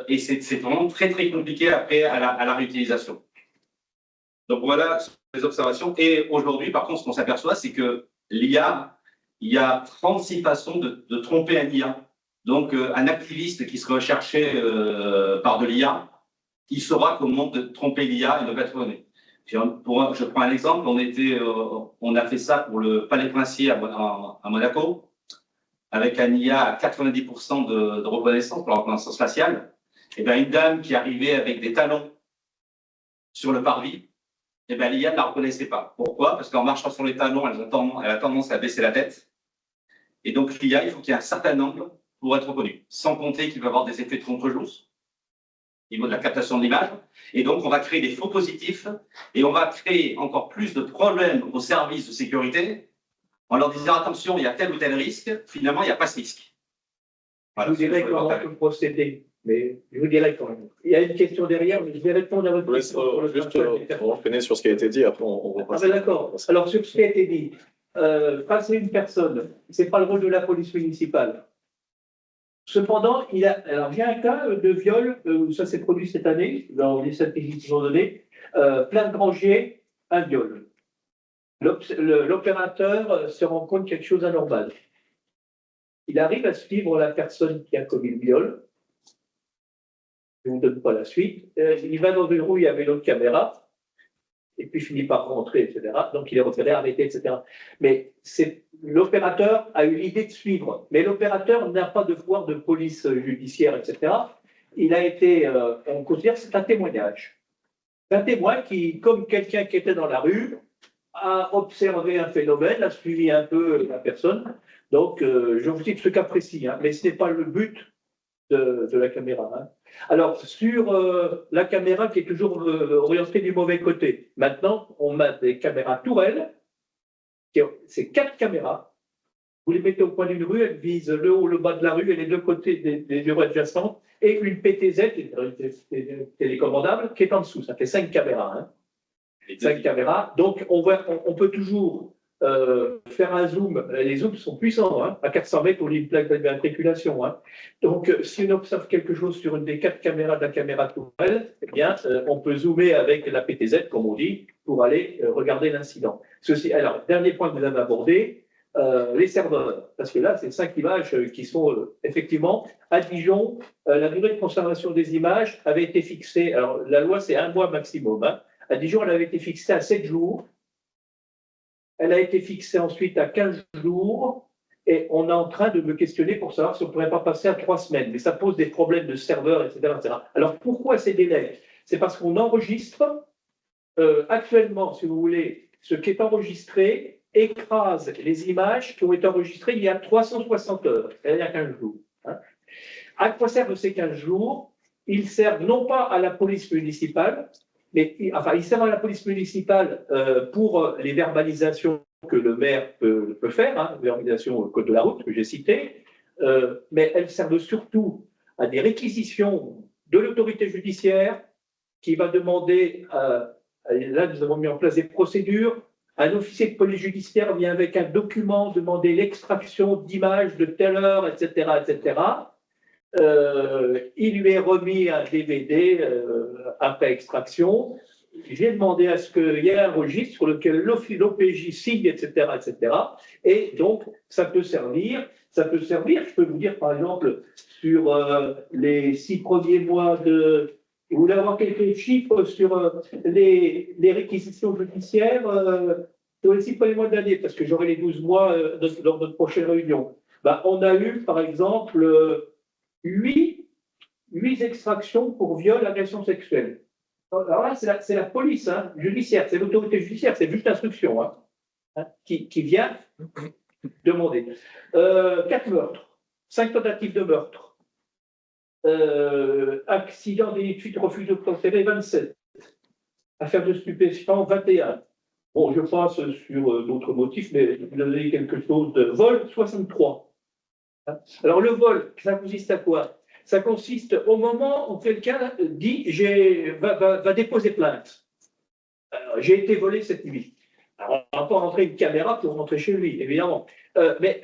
et c'est vraiment très, très compliqué après à la réutilisation. Donc, voilà les observations. Et aujourd'hui, par contre, ce qu'on s'aperçoit, c'est que l'IA, il y a 36 façons de tromper un IA. Donc, un activiste qui serait recherché par de l'IA, il saura comment tromper l'IA et ne pas être donné. Je prends un exemple, on a fait ça pour le Palais Princier à Monaco, avec un IA à 90% de reconnaissance pour la reconnaissance faciale. Et bien, une dame qui arrivait avec des talons sur le parvis, et bien, l'IA ne la reconnaissait pas. Pourquoi? Parce qu'en marchant sur les talons, elle a tendance à baisser la tête. Et donc, l'IA, il faut qu'il y ait un certain angle pour être reconnu. Sans compter qu'il va y avoir des effets de contre-jour au niveau de la captation de l'image. Et donc, on va créer des faux positifs et on va créer encore plus de problèmes aux services de sécurité en leur disant attention, il y a tel ou tel risque. Finalement, il n'y a pas ce risque. Voilà, je vous dirai comment on peut procéder. Mais je vous dirai quand même. Il y a une question derrière, mais je vais répondre à votre question. On finit sur ce qui a été dit, après on repasse. Ah ben d'accord. Alors, sur ce qui a été dit, passer une personne, ce n'est pas le rôle de la police municipale. Cependant, alors j'ai un cas de viol, ça s'est produit cette année, dans les statistiques qui sont données, plein de Grangier, un viol. L'opérateur se rend compte quelque chose d'anormal. Il arrive à suivre la personne qui a commis le viol. Je ne vous donne pas la suite. Il va dans une rue, il y avait une autre caméra, et puis finit par rentrer, etc. Donc il est repéré, arrêté, etc. Mais l'opérateur a eu l'idée de suivre, mais l'opérateur n'a pas de pouvoir de police judiciaire, etc. Il a été, on considère que c'est un témoignage. Un témoin qui, comme quelqu'un qui était dans la rue, a observé un phénomène, a suivi un peu la personne. Donc, je vous cite ce cas précis, mais ce n'est pas le but de la caméra. Alors, sur la caméra qui est toujours orientée du mauvais côté, maintenant, on met des caméras tourelles, c'est 4 caméras. Vous les mettez au coin d'une rue, elles visent le haut, le bas de la rue et les deux côtés des rues adjacentes, et une PTZ, télécommandable, qui est en dessous. Ça fait 5 caméras. 5 caméras. Donc, on peut toujours faire un zoom. Les zooms sont puissants. À 400 mètres, on lit une plaque d'immatriculation. Donc, si on observe quelque chose sur une des 4 caméras de la caméra tourelle, eh bien, on peut zoomer avec la PTZ, comme on dit, pour aller regarder l'incident. Alors, dernier point que vous avez abordé, les serveurs. Parce que là, c'est 5 images qui sont effectivement à Dijon. La durée de conservation des images avait été fixée. Alors, la loi, c'est 1 mois maximum. À Dijon, elle avait été fixée à 7 jours. Elle a été fixée ensuite à 15 jours. Et on est en train de me questionner pour savoir si on ne pourrait pas passer à 3 semaines. Mais ça pose des problèmes de serveurs, etc. etc. Alors, pourquoi ces délais? C'est parce qu'on enregistre actuellement, si vous voulez, ce qui est enregistré écrase les images qui ont été enregistrées il y a 360 heures, c'est-à-dire il y a 15 jours. À quoi servent ces 15 jours? Ils servent non pas à la police municipale, mais ils servent à la police municipale pour les verbalisations que le maire peut faire, verbalisation au code de la route que j'ai cité, mais elles servent surtout à des réquisitions de l'autorité judiciaire qui va demander, là nous avons mis en place des procédures. Un officier de police judiciaire vient avec un document demander l'extraction d'images de telle heure, etc., etc. Il lui est remis un DVD après extraction. j'ai demandé à ce qu'il y ait un registre sur lequel l'OPJ signe, etc., etc. Et donc, ça peut servir, je peux vous dire, par exemple, sur les 6 premiers mois de... Vous voulez avoir quelques chiffres sur les réquisitions judiciaires sur les 6 premiers mois de l'année, parce que j'aurai les 12 mois lors de notre prochaine réunion. Ben, on a eu, par exemple, 8 extractions pour viol, agression sexuelle. Alors là, c'est la police judiciaire, c'est l'autorité judiciaire, c'est juste l'instruction qui vient demander. 4 meurtres, 5 tentatives de meurtre, accident d'illicites, refus de procéder, 27. Affaire de stupéfiants, 21. Bon, je passe sur d'autres motifs, mais vous avez quelque chose de vol, 63. Alors le vol, ça consiste à quoi? Ça consiste au moment où quelqu'un dit va déposer plainte. J'ai été volé cette nuit. Alors, on ne va pas rentrer une caméra pour rentrer chez lui, évidemment. Mais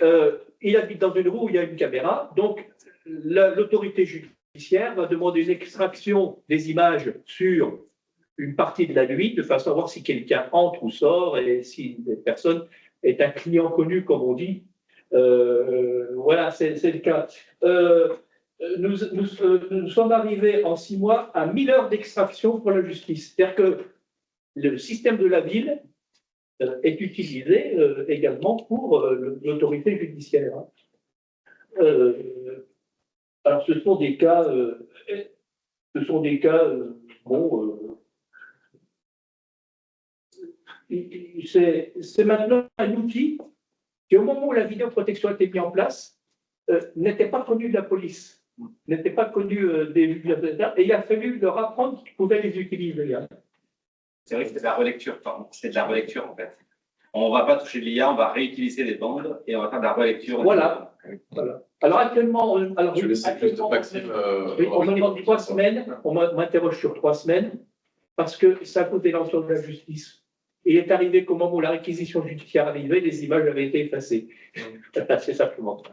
il habite dans une rue où il y a une caméra, donc l'autorité judiciaire va demander une extraction des images sur une partie de la nuit, de façon à voir si quelqu'un entre ou sort et si la personne est un client connu, comme on dit. Voilà, c'est le cas. Nous sommes arrivés en 6 mois à 1000 heures d'extraction pour la justice. C'est-à-dire que le système de la ville est utilisé également pour l'autorité judiciaire. Alors, ce sont des cas, c'est maintenant un outil qui, au moment où la vidéoprotection a été mise en place, n'était pas connu de la police, n'était pas connu des bibliothécaires, et il a fallu leur apprendre qu'ils pouvaient les utiliser. C'est vrai que c'est de la relecture, pardon. C'est de la relecture, en fait. On ne va pas toucher l'IA, on va réutiliser les bandes et on va faire de la relecture. Voilà. Alors actuellement, Je vais laisser plus de Maxime. on me demande 3 semaines, on m'interroge sur 3 semaines, parce que ça coûte l'ensemble de la justice. Il est arrivé qu'au moment où la réquisition judiciaire arrivait, les images avaient été effacées. C'est simplement.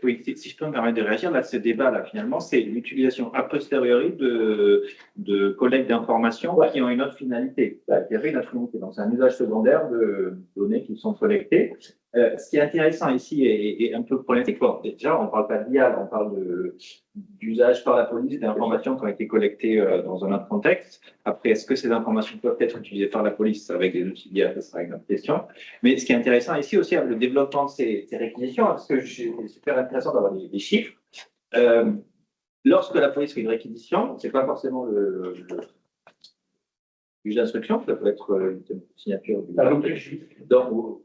Oui, si je peux me permettre de réagir, là, ce débat-là, finalement, c'est l'utilisation a posteriori de collecte d'informations qui ont une autre finalité. Il y avait une autre finalité. Donc, c'est un usage secondaire de données qui sont collectées. Ce qui est intéressant ici et un peu problématique, bon, déjà, on ne parle pas d'IA, on parle d'usage par la police d'informations qui ont été collectées dans un autre contexte. Après, est-ce que ces informations peuvent être utilisées par la police avec des outils d'IA? Ce sera une autre question. Mais ce qui est intéressant ici aussi, le développement de ces réquisitions, parce que c'est super intéressant d'avoir des chiffres. Lorsque la police fait une réquisition, ce n'est pas forcément le juge d'instruction, ça peut être une signature du donc,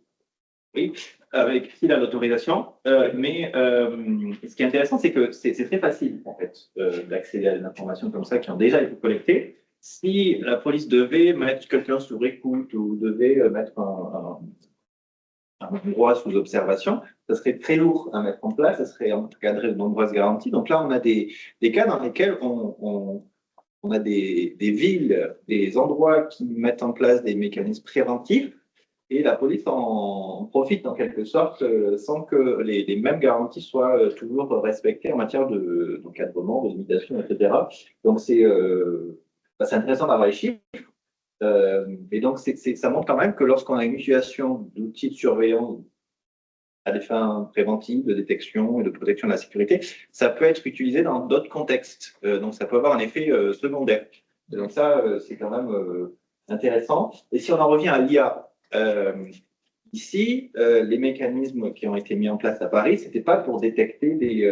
oui, avec s'il a l'autorisation. Mais ce qui est intéressant, c'est que c'est très facile, en fait, d'accéder à des informations comme ça qui ont déjà été collectées. Si la police devait mettre quelqu'un sous écoute ou devait mettre un droit sous observation, ça serait très lourd à mettre en place, ça serait encadré de nombreuses garanties. Donc là, on a des cas dans lesquels on a des villes, des endroits qui mettent en place des mécanismes préventifs et la police en profite en quelque sorte sans que les mêmes garanties soient toujours respectées en matière d'encadrement, de limitation, etc. Donc c'est intéressant d'avoir les chiffres. Et donc ça montre quand même que lorsqu'on a une utilisation d'outils de surveillance à des fins préventives, de détection et de protection de la sécurité, ça peut être utilisé dans d'autres contextes. Donc ça peut avoir un effet secondaire. Et donc ça, c'est quand même intéressant. Et si on en revient à l'IA, ici, les mécanismes qui ont été mis en place à Paris, ce n'était pas pour détecter des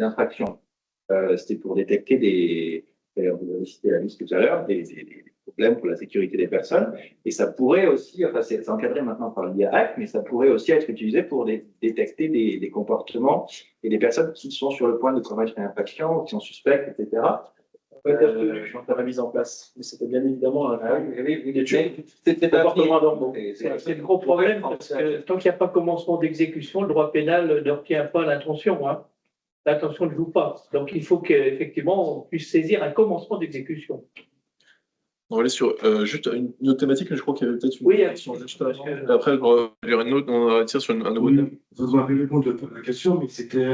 infractions. C'était pour détecter d'ailleurs, vous avez cité la liste tout à l'heure, des problèmes pour la sécurité des personnes. Et ça pourrait aussi, enfin, c'est encadré maintenant par l'IA Act, mais ça pourrait aussi être utilisé pour détecter des comportements et des personnes qui sont sur le point de commettre une infraction, ou qui sont suspectes, etc. Quand tu as mise en place. Mais c'était bien évidemment c'est le gros problème, parce que tant qu'il n'y a pas commencement d'exécution, le droit pénal ne retient pas l'intention. L'intention ne joue pas. Donc il faut qu'effectivement on puisse saisir un commencement d'exécution. On va aller sur juste une autre thématique, mais je crois qu'il y avait peut-être une question juste avant. Après, il y aura une autre, on va tirer sur un nouveau thème. Vous m'avez répondu à la question, mais c'était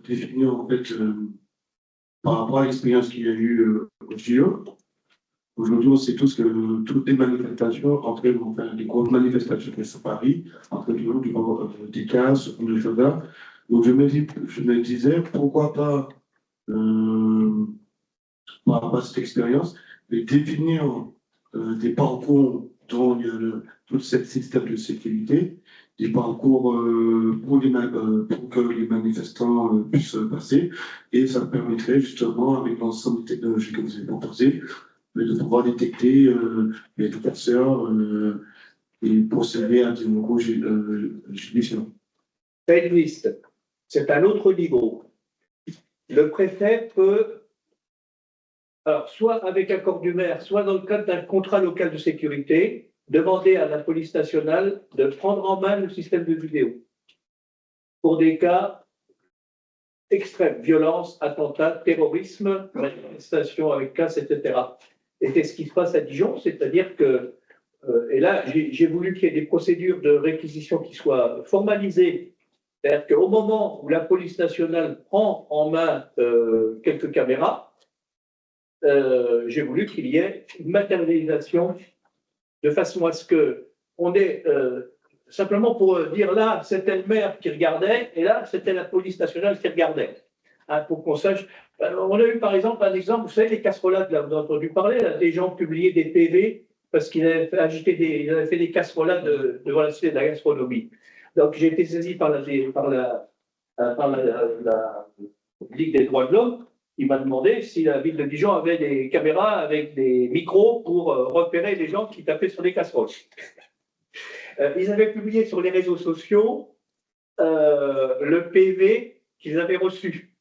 définir en fait par rapport à l'expérience qu'il y a eu au JO. Aujourd'hui, on sait tous que toutes les manifestations, enfin, les grosses manifestations qui sont à Paris, entraînent des casses ou des choses là. Donc, je me disais, pourquoi pas, par rapport à cette expérience, de définir des parcours dont il y a tout ce système de sécurité, des parcours pour que les manifestants puissent passer, et ça permettrait justement, avec l'ensemble des technologies que vous avez proposées, de pouvoir détecter les casseurs et procéder à des nouveaux judiciaires. Cette liste, c'est un autre niveau. Le préfet peut, alors, soit avec accord du maire, soit dans le cadre d'un contrat local de sécurité, demander à la police nationale de prendre en main le système de vidéo pour des cas extrêmes, violence, attentats, terrorisme, manifestation avec casse, etc. Et c'est ce qui se passe à Dijon, c'est-à-dire que, et là, j'ai voulu qu'il y ait des procédures de réquisition qui soient formalisées. C'est-à-dire qu'au moment où la police nationale prend en main quelques caméras, j'ai voulu qu'il y ait une matérialisation de façon à ce que on ait simplement pour dire là, c'était le maire qui regardait et là, c'était la police nationale qui regardait. Hein, pour qu'on sache. On a eu par exemple un exemple, vous savez, les casserolades, là, vous avez entendu parler, là, des gens publiaient des PV parce qu'ils avaient fait des casserolades devant la cité de la gastronomie. Donc j'ai été saisi par la Ligue des droits de l'homme. Il m'a demandé si la ville de Dijon avait des caméras avec des micros pour repérer les gens qui tapaient sur des casseroles. Ils avaient publié sur les réseaux sociaux le PV qu'ils avaient reçu.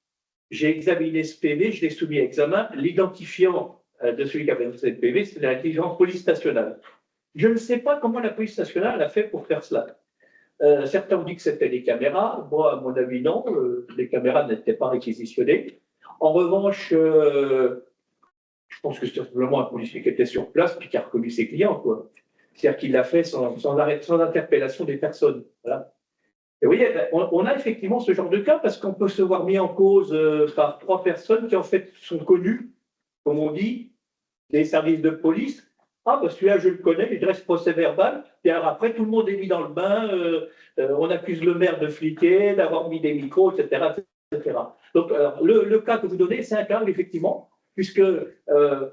J'ai examiné ce PV, je l'ai soumis à examen. L'identifiant de celui qui avait reçu le PV, c'est l'intelligence police nationale. Je ne sais pas comment la police nationale a fait pour faire cela. Certains ont dit que c'était les caméras. Moi, à mon avis, non. Les caméras n'étaient pas réquisitionnées. En revanche, je pense que c'était simplement un policier qui était sur place et qui a reconnu ses clients, quoi. C'est-à-dire qu'il l'a fait sans interpellation des personnes. Voilà. Et vous voyez, on a effectivement ce genre de cas parce qu'on peut se voir mis en cause par 3 personnes qui en fait sont connues, comme on dit, des services de police. Ah, bah celui-là, je le connais, il dresse procès verbal. Et alors après, tout le monde est mis dans le bain. On accuse le maire de fliquer, d'avoir mis des micros, etc. etc. Donc, le cas que vous donnez, c'est un cas, effectivement, puisque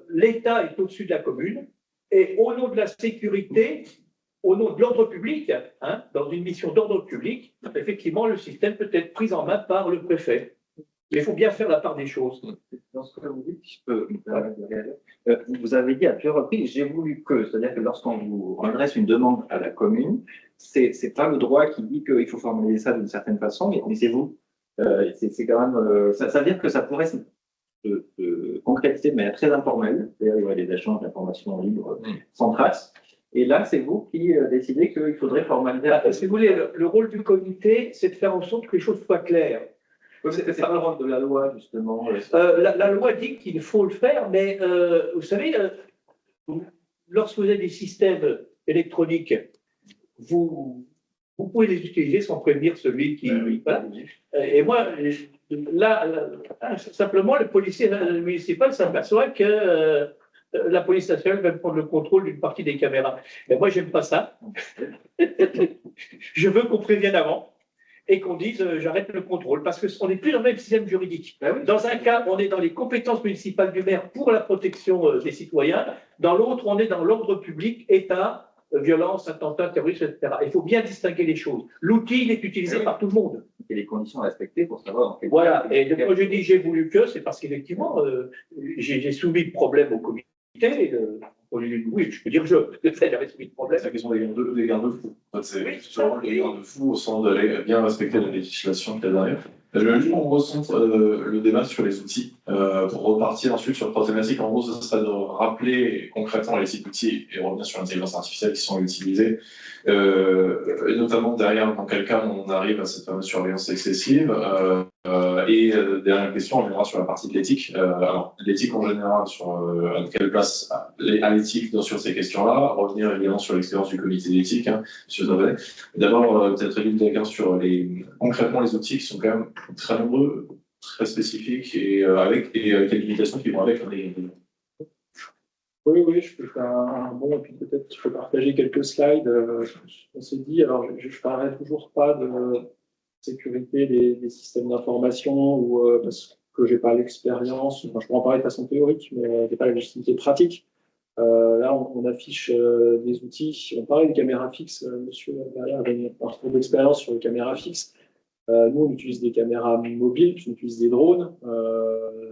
l'État est au-dessus de la commune. Et au nom de la sécurité, au nom de l'ordre public, hein, dans une mission d'ordre public, effectivement, le système peut être pris en main par le préfet. Mais il faut bien faire la part des choses. Dans ce que vous dites, si je peux me permettre de réagir, vous avez dit à plusieurs reprises, j'ai voulu que, c'est-à-dire que lorsqu'on vous adresse une demande à la commune, c'est pas le droit qui dit qu'il faut formaliser ça d'une certaine façon, mais c'est vous. C'est quand même, ça veut dire que ça pourrait se concrétiser de manière très informelle, c'est-à-dire qu'il y aurait des échanges d'informations libres sans trace. Et là, c'est vous qui décidez qu'il faudrait formaliser. Si vous voulez, le rôle du comité, c'est de faire en sorte que les choses soient claires. C'est pas le rôle de la loi, justement. La loi dit qu'il faut le faire, mais vous savez, lorsque vous avez des systèmes électroniques, vous pouvez les utiliser sans prévenir celui qui. Voilà. Et moi, là, simplement, le policier municipal s'aperçoit que la police nationale va prendre le contrôle d'une partie des caméras. Mais moi, j'aime pas ça. Je veux qu'on prévienne avant et qu'on dise j'arrête le contrôle, parce qu'on n'est plus dans le même système juridique. Dans un cas, on est dans les compétences municipales du maire pour la protection des citoyens. Dans l'autre, on est dans l'ordre public, État, violence, attentat, terrorisme, etc. Il faut bien distinguer les choses. L'outil, il est utilisé par tout le monde. Et les conditions à respecter pour savoir. Voilà. Et quand je dis j'ai voulu que, c'est parce qu'effectivement, j'ai soumis le problème au comité. Oui, je peux dire j'avais soumis le problème. C'est la question des garde-fous. C'est vraiment les garde-fous au sens de bien respecter la législation qu'il y a derrière. Je veux juste qu'on recentre le débat sur les outils pour repartir ensuite sur la problématique. En gros, ce serait de rappeler concrètement les types d'outils et revenir sur l'intelligence artificielle qui sont utilisés, et notamment derrière dans quel cas on arrive à cette fameuse surveillance excessive. Et dernière question, on viendra sur la partie de l'éthique. Alors, l'éthique en général, sur à quelle place à l'éthique sur ces questions-là, revenir évidemment sur l'expérience du comité d'éthique, hein, M. Zavet. D'abord, peut-être Élie quelqu'un sur concrètement les outils qui sont quand même très nombreux, très spécifiques et avec quelles limitations qui vont avec. Oui, oui, je peux faire un bon, et puis peut-être je peux partager quelques slides. On s'est dit, alors je ne parlerai toujours pas de sécurité des systèmes d'information ou parce que j'ai pas l'expérience, enfin, je peux en parler de façon théorique, mais j'ai pas la légitimité pratique. Là, on affiche des outils. On parlait des caméras fixes. Monsieur derrière avait un parcours d'expérience sur les caméras fixes. Nous, on utilise des caméras mobiles, puis on utilise des drones.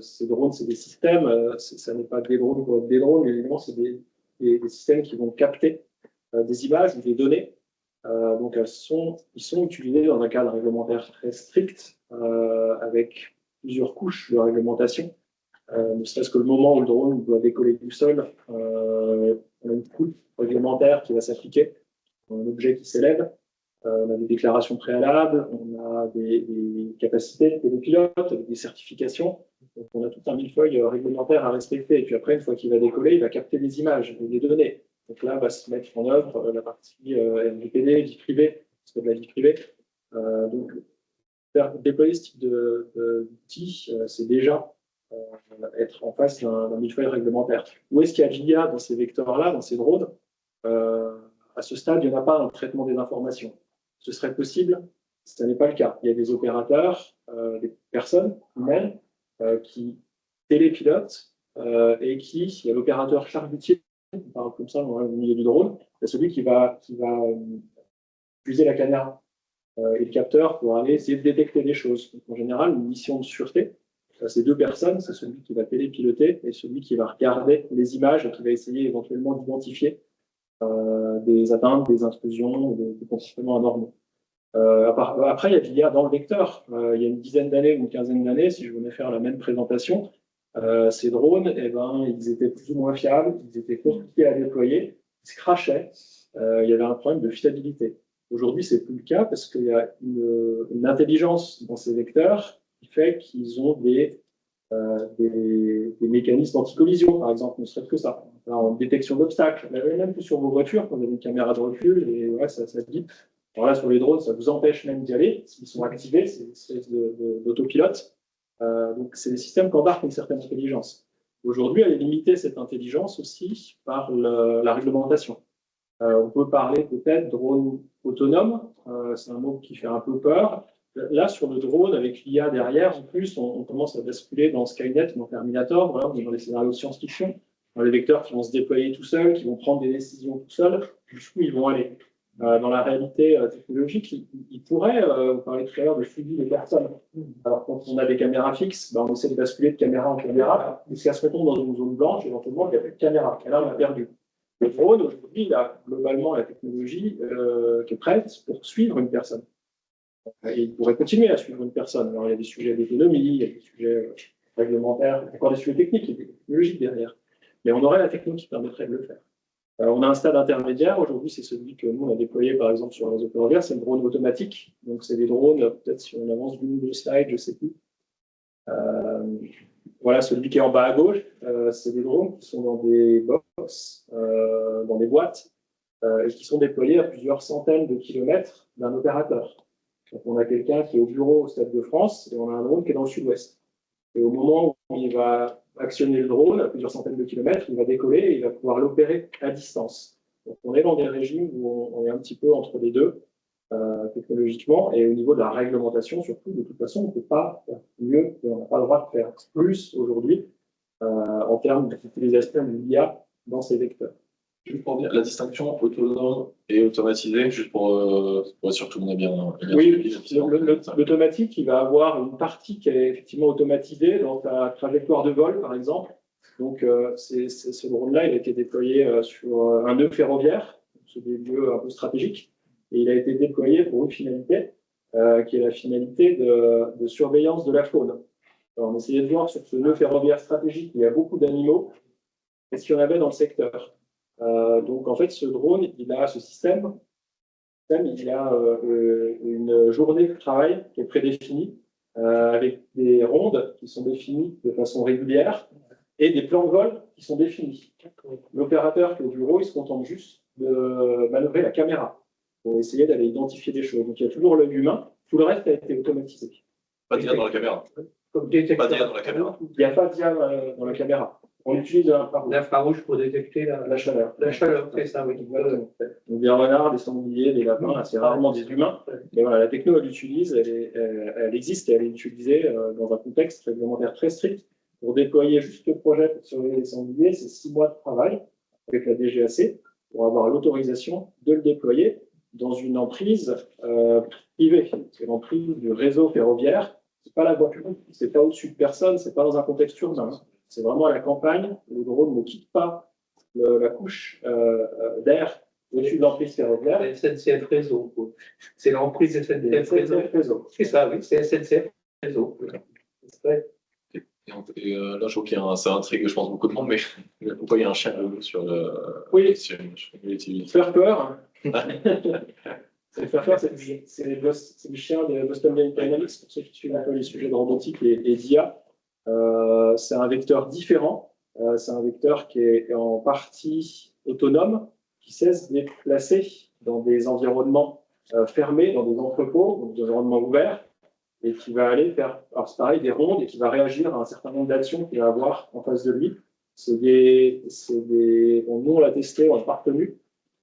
Ces drones, c'est des systèmes. Ça n'est pas des drones pour être des drones, mais évidemment, c'est des systèmes qui vont capter des images ou des données. Donc, ils sont utilisés dans un cadre réglementaire très strict, avec plusieurs couches de réglementation. Ne serait-ce que le moment où le drone doit décoller du sol, on a une couche réglementaire qui va s'appliquer, un objet qui s'élève. On a des déclarations préalables, on a des capacités de télépilote, des certifications. Donc, on a tout un millefeuille réglementaire à respecter. Et puis après, une fois qu'il va décoller, il va capter des images et des données. Donc là, va se mettre en œuvre la partie RGPD, vie privée, parce que de la vie privée. Donc, déployer ce type d'outils, c'est déjà être en face d'un millefeuille réglementaire. Où est-ce qu'il y a de l'IA dans ces vecteurs-là, dans ces drones? À ce stade, il n'y en a pas un traitement des informations. Ce serait possible, ce n'est pas le cas. Il y a des opérateurs, des personnes humaines qui télépilotent et il y a l'opérateur chargetier, on parle comme ça au milieu du drone, c'est celui qui va utiliser la caméra et le capteur pour aller essayer de détecter des choses. Donc, en général, une mission de sûreté, c'est deux personnes, c'est celui qui va télépiloter et celui qui va regarder les images et qui va essayer éventuellement d'identifier des atteintes, des intrusions, des comportements anormaux. Après, il y a l'IA dans le vecteur. Il y a une dizaine d'années ou une quinzaine d'années, si je venais faire la même présentation, ces drones, eh ben, ils étaient plus ou moins fiables, ils étaient compliqués à déployer, ils se crachaient, il y avait un problème de fiabilité. Aujourd'hui, c'est plus le cas parce qu'il y a une intelligence dans ces vecteurs qui fait qu'ils ont des mécanismes anti-collision, par exemple, ne serait-ce que ça, en détection d'obstacles. Même que sur vos voitures, quand vous avez une caméra de recul, et ouais, ça bip. Alors là, sur les drones, ça vous empêche même d'y aller, s'ils sont activés, c'est une espèce d'autopilote. Donc, c'est des systèmes qui embarquent une certaine intelligence. Aujourd'hui, elle est limitée, cette intelligence aussi, par la réglementation. On peut parler peut-être de drone autonome, c'est un mot qui fait un peu peur. Là, sur le drone, avec l'IA derrière, en plus, on commence à basculer dans Skynet, dans Terminator, voilà, dans les scénarios de science-fiction, dans les vecteurs qui vont se déployer tout seuls, qui vont prendre des décisions tout seuls, jusqu'où ils vont aller. Dans la réalité technologique, ils pourraient parler tout à l'heure de suivi des personnes. Alors, quand on a des caméras fixes, ben, on essaie de basculer de caméra en caméra, jusqu'à ce qu'on tombe dans une zone blanche, éventuellement, il n'y a plus de caméra. Et là, on a perdu. Le drone, aujourd'hui, il a globalement la technologie qui est prête pour suivre une personne. Et il pourrait continuer à suivre une personne. Alors, il y a des sujets d'autonomie, il y a des sujets réglementaires, encore des sujets techniques, il y a des technologies derrière. Mais on aurait la technique qui permettrait de le faire. On a un stade intermédiaire. Aujourd'hui, c'est celui que nous, on a déployé, par exemple, sur le réseau ferroviaire. C'est le drone automatique. Donc, c'est des drones, peut-être si on avance d'une ou deux slides, je ne sais plus. Voilà, celui qui est en bas à gauche, c'est des drones qui sont dans des box, dans des boîtes, et qui sont déployés à plusieurs centaines de kilomètres d'un opérateur. Donc, on a quelqu'un qui est au bureau au Stade de France, et on a un drone qui est dans le sud-ouest. Et au moment où il va actionner le drone, à plusieurs centaines de kilomètres, il va décoller et il va pouvoir l'opérer à distance. Donc, on est dans des régimes où on est un petit peu entre les deux, technologiquement, et au niveau de la réglementation, surtout, de toute façon, on ne peut pas faire mieux et on n'a pas le droit de faire plus aujourd'hui en termes d'utilisation de l'IA dans ces vecteurs. Juste pour dire, la distinction autonome et automatisée, juste pour être sûr que tout le monde a bien oui, l'automatique, il va avoir une partie qui est effectivement automatisée dans ta trajectoire de vol, par exemple. Donc, ce drone-là, il a été déployé sur un nœud ferroviaire, c'est des lieux un peu stratégiques, et il a été déployé pour une finalité, qui est la finalité de surveillance de la faune. Alors, on essayait de voir sur ce nœud ferroviaire stratégique, il y a beaucoup d'animaux, qu'est-ce qu'il y en avait dans le secteur. Donc, en fait, ce drone, il a ce système, il a une journée de travail qui est prédéfinie, avec des rondes qui sont définies de façon régulière et des plans de vol qui sont définis. L'opérateur qui est au bureau, il se contente juste de manœuvrer la caméra pour essayer d'aller identifier des choses. Donc, il y a toujours l'œil humain, tout le reste a été automatisé. Pas d'IA dans la caméra. Comme détecteur. Pas d'IA dans la caméra. Il n'y a pas d'IA dans la caméra. On utilise de l'infrarouge. L'infrarouge pour détecter La chaleur. la chaleur, c'est ça, oui. Exactement. Donc, des renards, des sangliers, des lapins, assez rarement des humains. Mais voilà, la techno, elle utilise, elle existe et elle est utilisée dans un contexte réglementaire très strict. Pour déployer juste le projet pour surveiller les sangliers, c'est 6 mois de travail avec la DGAC pour avoir l'autorisation de le déployer dans une emprise privée. C'est l'emprise du réseau ferroviaire. C'est pas la voie publique, c'est pas au-dessus de personne, c'est pas dans un contexte urbain. C'est vraiment à la campagne. Le drone ne quitte pas la couche d'air au-dessus de l'emprise ferroviaire. SNCF Réseau. C'est l'emprise SNCF Réseau. C'est ça, oui, c'est SNCF Réseau. Là, je vois qu'il y a ça intrigue, je pense, beaucoup de monde, mais pourquoi il y a un chien sur le. Oui, sur une faire peur. C'est faire peur, c'est le chien de Boston Dynamics, pour ceux qui suivent un peu les sujets de robotique et d'IA. C'est un vecteur différent. C'est un vecteur qui est en partie autonome, qui sait se déplacer dans des environnements fermés, dans des entrepôts, donc des environnements ouverts, et qui va aller faire, alors c'est pareil, des rondes, et qui va réagir à un certain nombre d'actions qu'il va avoir en face de lui. Nous, on l'a testé, on l'a pas retenu.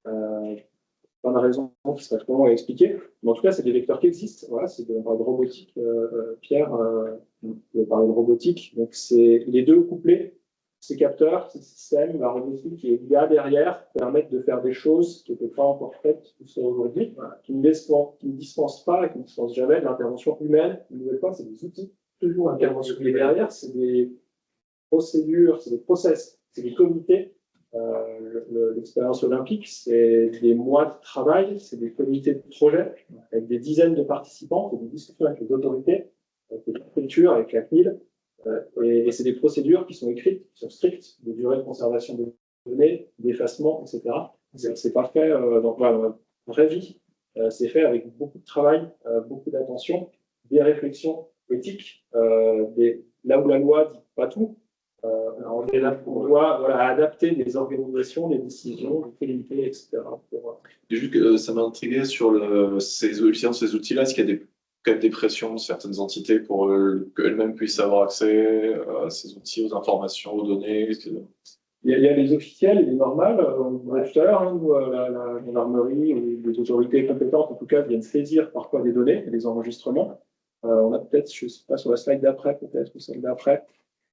Pas de raison qui serait comment à expliquer. Mais en tout cas, c'est des vecteurs qui existent. Voilà, on parle de robotique. Pierre, vous avez parlé de robotique. Donc, c'est les deux couplés, ces capteurs, ces systèmes, la robotique et l'IA derrière permettent de faire des choses qui n'étaient pas encore faites aujourd'hui, qui ne dispensent pas et qui ne dispensent jamais de l'intervention humaine. Une nouvelle fois, c'est des outils, toujours intervention. Et derrière, c'est des procédures, c'est des process, c'est des comités. L'expérience olympique, c'est des mois de travail, c'est des comités de projet avec des dizaines de participants, c'est des discussions avec les autorités, avec les préfectures, avec la CNIL, et c'est des procédures qui sont écrites, qui sont strictes, de durée de conservation des données, d'effacement, etc. C'est pas fait dans la vraie vie, c'est fait avec beaucoup de travail, beaucoup d'attention, des réflexions éthiques, là où la loi dit pas tout. On est là pour adapter des organisations, des décisions, des comités, etc. Juste que ça m'a intrigué sur ces outils-là. Est-ce qu'il y a quand même des pressions de certaines entités pour qu'elles-mêmes puissent avoir accès à ces outils, aux informations, aux données? Il y a les officiels et les normales. On disait tout à l'heure, où la gendarmerie ou les autorités compétentes, en tout cas, viennent saisir parfois des données et des enregistrements. On a peut-être, je ne sais pas, sur la slide d'après, peut-être, ou celle d'après.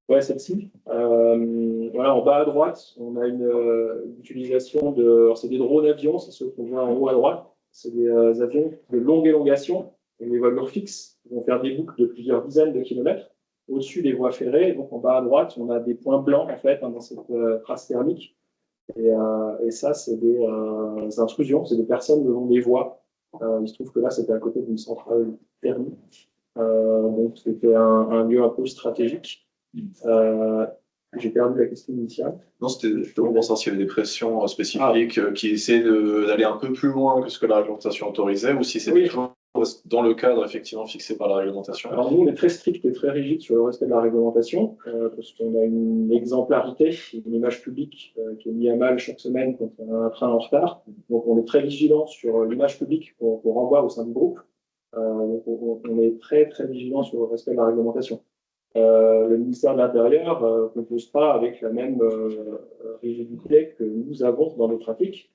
Ouais, celle-ci. Voilà, en bas à droite, on a une utilisation de. Alors, c'est des drones avions, c'est ceux qu'on voit en haut à droite. C'est des avions de longue élongation, et des voilures fixes. Ils vont faire des boucles de plusieurs dizaines de kilomètres au-dessus des voies ferrées. Donc, en bas à droite, on a des points blancs, en fait, dans cette trace thermique. Et ça, c'est des intrusions, c'est des personnes le long des voies. Il se trouve que là, c'était à côté d'une centrale thermique. Donc, c'était un lieu un peu stratégique. J'ai perdu la question initiale. Non, c'était justement pour savoir s'il y avait des pressions spécifiques qui essaient d'aller un peu plus loin que ce que la réglementation autorisait, ou si c'est toujours dans le cadre effectivement fixé par la réglementation. Alors nous, on est très strict et très rigide sur le respect de la réglementation, parce qu'on a une exemplarité, une image publique qui est mise à mal chaque semaine quand on a un train en retard. Donc on est très vigilant sur l'image publique qu'on renvoie au sein du groupe. Donc on est très très vigilant sur le respect de la réglementation. Le ministère de l'Intérieur ne compose pas avec la même rigidité que nous avons dans nos pratiques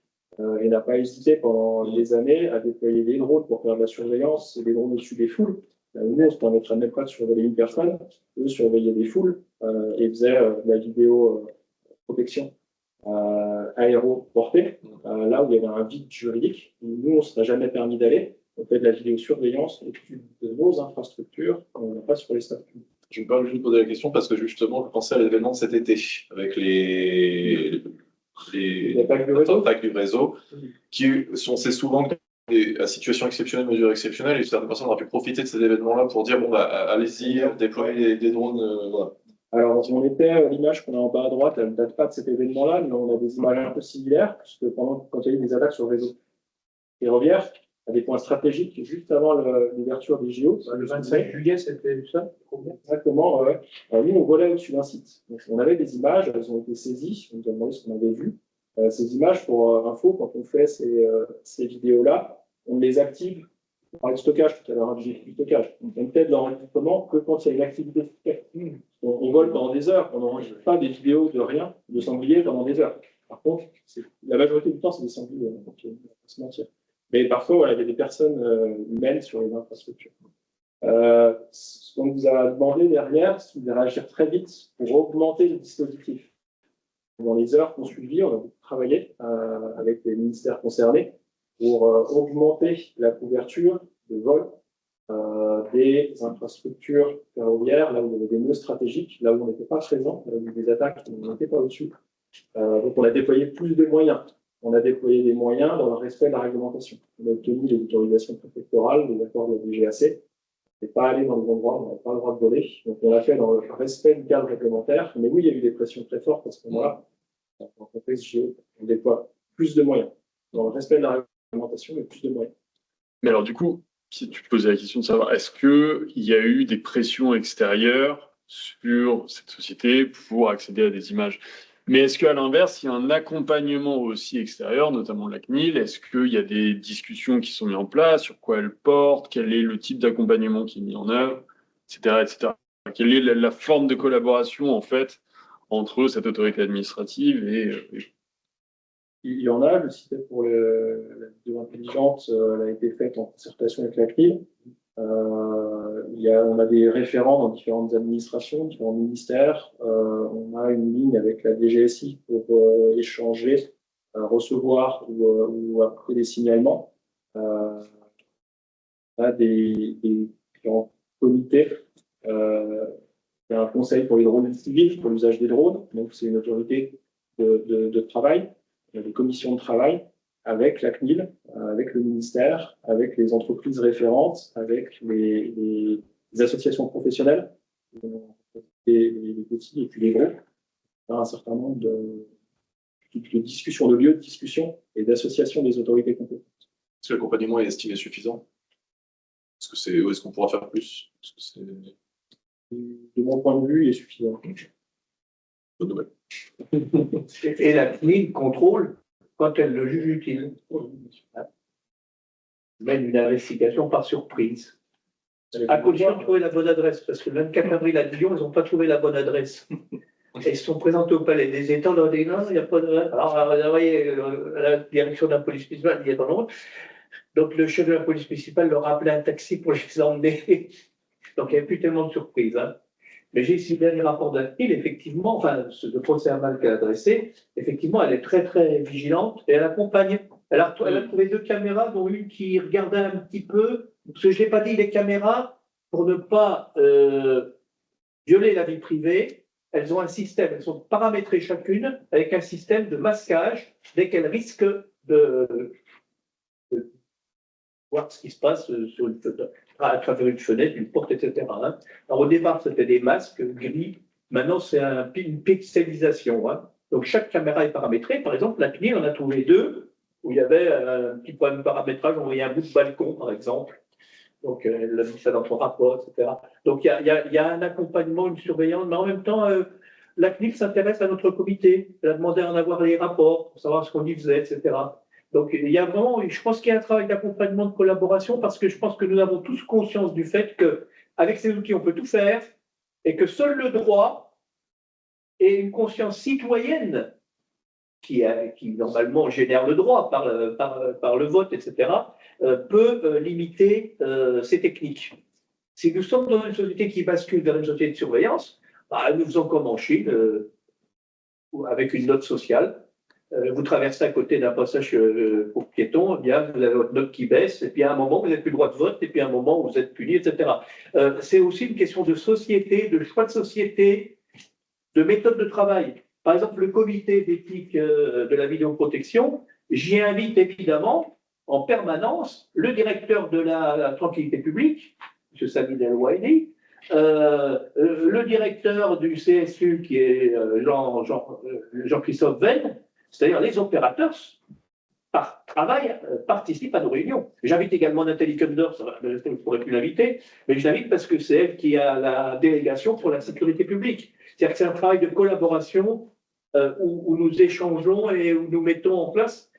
et n'a pas hésité pendant des années à déployer des drones pour faire de la surveillance et des drones au-dessus des foules. Nous, on ne se permettrait même pas de surveiller une personne, eux surveillaient des foules et faisaient de la vidéo protection aéroportée, là où il y avait un vide juridique. Nous, on ne serait jamais permis d'aller. On fait de la vidéosurveillance au-dessus de nos infrastructures, on n'a pas sur les stades publics. Je me permets juste de poser la question parce que justement, je pensais à l'événement de cet été avec les attaques du réseau qui c'est souvent à situation exceptionnelle, mesure exceptionnelle, et certaines personnes auraient pu profiter de ces événements-là pour dire bon, allez-y, déployer des drones. Voilà. Alors, on était, l'image qu'on a en bas à droite, elle ne date pas de cet événement-là, mais on a des images un peu similaires, puisque quand il y a eu des attaques sur le réseau ferroviaire, à des points stratégiques, juste avant l'ouverture des JO. Le 25 juillet, c'était ça? Exactement, ouais. Alors, nous, on volait au-dessus d'un site. Donc, on avait des images, elles ont été saisies, on nous a demandé ce qu'on avait vu. Ces images, pour info, quand on fait ces vidéos-là, on les active On parlait de stockage tout à l'heure, du stockage. On peut-être l'enregistrement que quand il y a une activité. On vole pendant des heures, on n'enregistre pas des vidéos de rien, de sangliers pendant des heures. Par contre, la majorité du temps, c'est des sangliers, donc on va pas se mentir. Mais parfois, voilà, il y a des personnes humaines sur les infrastructures. Ce qu'on vous a demandé derrière, c'est de réagir très vite pour augmenter le dispositif. Dans les heures qu'on suivit, on a travaillé avec les ministères concernés pour augmenter la couverture de vol des infrastructures ferroviaires, là où il y avait des nœuds stratégiques, là où on n'était pas présent, là où il y avait des attaques, on n'était pas au-dessus. Donc on a déployé plus de moyens. On a déployé des moyens dans le respect de la réglementation. On a obtenu les autorisations préfectorales, les accords de la DGAC. On n'est pas allé dans les endroits où on n'avait pas le droit de voler. Donc on l'a fait dans le respect du cadre réglementaire. Mais oui, il y a eu des pressions très fortes à ce moment-là. Dans le contexte géo, on déploie plus de moyens. Dans le respect de la réglementation, mais plus de moyens. Mais alors du coup, si tu te posais la question de savoir, est-ce qu'il y a eu des pressions extérieures sur cette société pour accéder à des images? Mais est-ce qu'à l'inverse, il y a un accompagnement aussi extérieur, notamment la CNIL? Est-ce qu'il y a des discussions qui sont mises en place, sur quoi elle porte, quel est le type d'accompagnement qui est mis en œuvre, etc., etc. Quelle est la forme de collaboration, en fait, entre cette autorité administrative et Il y en a, je citais pour la vidéo intelligente, elle a été faite en concertation avec la CNIL. On a des référents dans différentes administrations, différents ministères. On a une ligne avec la DGSI pour échanger, recevoir ou apporter des signalements. On a des différents comités. Il y a un conseil pour les drones civils, pour l'usage des drones. Donc, c'est une autorité de travail. Il y a des commissions de travail avec la CNIL, avec le ministère, avec les entreprises référentes, avec les associations professionnelles, les petits et puis les gros. Il y a un certain nombre de discussions, de lieux de discussion et d'associations des autorités compétentes. Est-ce que l'accompagnement est estimé suffisant? Est-ce qu'on pourra faire plus? De mon point de vue, il est suffisant. Bonne nouvelle. Et la CNIL contrôle quand elle le juge utile. Mène une investigation par surprise. À condition de trouver la bonne adresse, parce que le 24 avril à Lyon, ils n'ont pas trouvé la bonne adresse. Et ils se sont présentés au palais des États, on leur a dit non, il n'y a pas de. Alors, vous voyez, la direction de la police municipale dit non. Donc, le chef de la police municipale leur a appelé un taxi pour les emmener. Donc, il n'y avait plus tellement de surprises. Hein. Mais j'ai ici le dernier rapport de la CNIL, effectivement, enfin, le procès verbal qu'elle a adressé, effectivement, elle est très, très vigilante et elle accompagne. Elle a trouvé 2 caméras, dont une qui regardait un petit peu, parce que je n'ai pas dit les caméras, pour ne pas violer la vie privée, elles ont un système, elles sont paramétrées chacune avec un système de masquage dès qu'elles risquent de voir ce qui se passe sur une fenêtre, à travers une fenêtre, une porte, etc. Hein. Alors au départ, c'était des masques gris. Maintenant, c'est une pixelisation. Hein. Donc chaque caméra est paramétrée. Par exemple, la CNIL, on a trouvé 2 où il y avait un petit problème de paramétrage. On voyait un bout de balcon, par exemple. Donc elle a mis ça dans son rapport, etc. Donc il y a un accompagnement, une surveillance, mais en même temps, la CNIL s'intéresse à notre comité. Elle a demandé à en avoir les rapports pour savoir ce qu'on y faisait, etc. Donc, il y a vraiment, je pense qu'il y a un travail d'accompagnement, de collaboration, parce que je pense que nous avons tous conscience du fait qu'avec ces outils, on peut tout faire, et que seul le droit et une conscience citoyenne, qui normalement génère le droit par le vote, etc., peut limiter ces techniques. Si nous sommes dans une société qui bascule vers une société de surveillance, nous faisons comme en Chine, avec une note sociale. Vous traversez à côté d'un passage pour piétons, eh bien, vous avez votre note qui baisse, et puis à un moment, vous n'avez plus le droit de vote, et puis à un moment, vous êtes puni, etc. C'est aussi une question de société, de choix de société, de méthode de travail. Par exemple, le comité d'éthique de la vidéoprotection, j'y invite évidemment en permanence le directeur de la tranquillité publique, M. Samid El-Ouaili, le directeur du CSU, qui est Jean-Christophe Venn, c'est-à-dire les opérateurs par travail participent à nos réunions. J'invite également Nathalie Kunder, je ne pourrais plus l'inviter, mais je l'invite parce que c'est elle qui a la délégation pour la sécurité publique. C'est-à-dire que c'est un travail de collaboration où nous échangeons et où nous mettons en place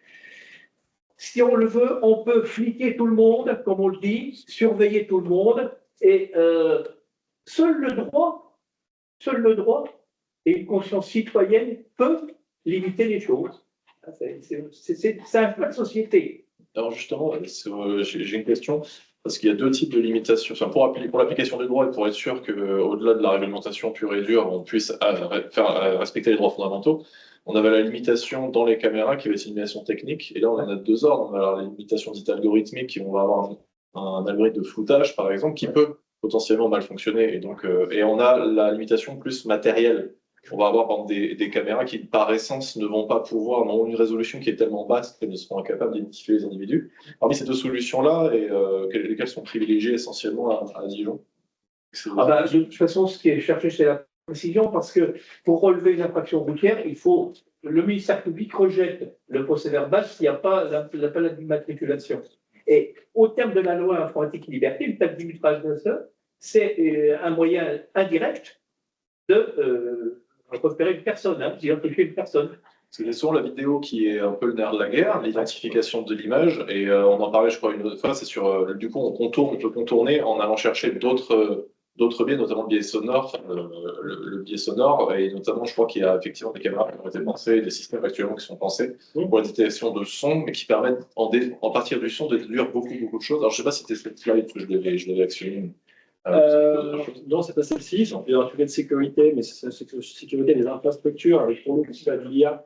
si on le veut, on peut fliquer tout le monde, comme on le dit, surveiller tout le monde, et seul le droit et une conscience citoyenne peuvent limiter les choses. C'est un fait de société. Alors justement, j'ai une question, parce qu'il y a deux types de limitations. Enfin, pour l'application du droit et pour être sûr qu'au-delà de la réglementation pure et dure, on puisse respecter les droits fondamentaux, on avait la limitation dans les caméras qui va être une limitation technique, et là on en a deux ordres. On a la limitation dite algorithmique, qui on va avoir un algorithme de floutage, par exemple, qui peut potentiellement mal fonctionner, et on a la limitation plus matérielle. On va avoir par exemple, des caméras qui, par essence, ne vont pas pouvoir, n'ont une résolution qui est tellement basse qu'elles ne seront incapables d'identifier les individus. Parmi ces deux solutions-là, lesquelles sont privilégiées essentiellement à Dijon? De toute façon, ce qui est cherché, c'est la précision, parce que pour relever une infraction routière, le ministère public rejette le procès-verbal s'il n'y a pas l'appel d'immatriculation. Et au terme de la loi informatique et liberté, le tableau d'illustrage de ça, c'est un moyen indirect de repérer une personne, d'identifier une personne. C'est souvent la vidéo qui est un peu le nerf de la guerre, l'identification de l'image, et on en parlait, je crois, une autre fois, c'est sur, du coup, on peut contourner en allant chercher d'autres biais, notamment le biais sonore, le biais sonore, et notamment, je crois qu'il y a effectivement des caméras qui ont été pensées, des systèmes actuellement qui sont pensés pour la détection de son, mais qui permettent, en partir du son, de déduire beaucoup de choses. Alors, je ne sais pas si c'était cette slide que je l'avais actionné. Non, c'est pas celle-ci, c'est un sujet de sécurité, mais c'est la sécurité des infrastructures, avec pour nous aussi la l'IA,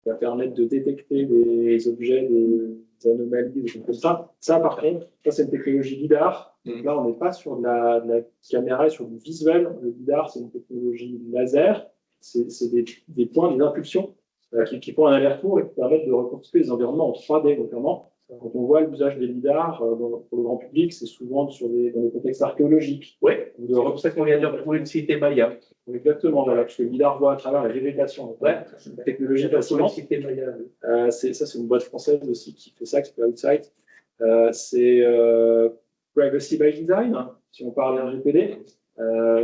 qui va permettre de détecter des objets, des anomalies, des choses comme ça. Ça, par contre, c'est une technologie LIDAR. Donc là, on n'est pas sur de la caméra et sur du visuel. Le LIDAR, c'est une technologie laser. C'est des points, des impulsions qui font un aller-retour et qui permettent de reconstruire les environnements en 3D, notamment. Quand on voit l'usage des lidars pour le grand public, c'est souvent dans des contextes archéologiques. Oui, c'est pour ça qu'on vient de retrouver une cité maya. Exactement, voilà, parce que le lidar voit à travers la végétation. C'est une technologie fascinante. C'est une boîte française aussi qui fait ça, qui s'appelle Outsight. C'est Privacy by Design, si on parle RGPD.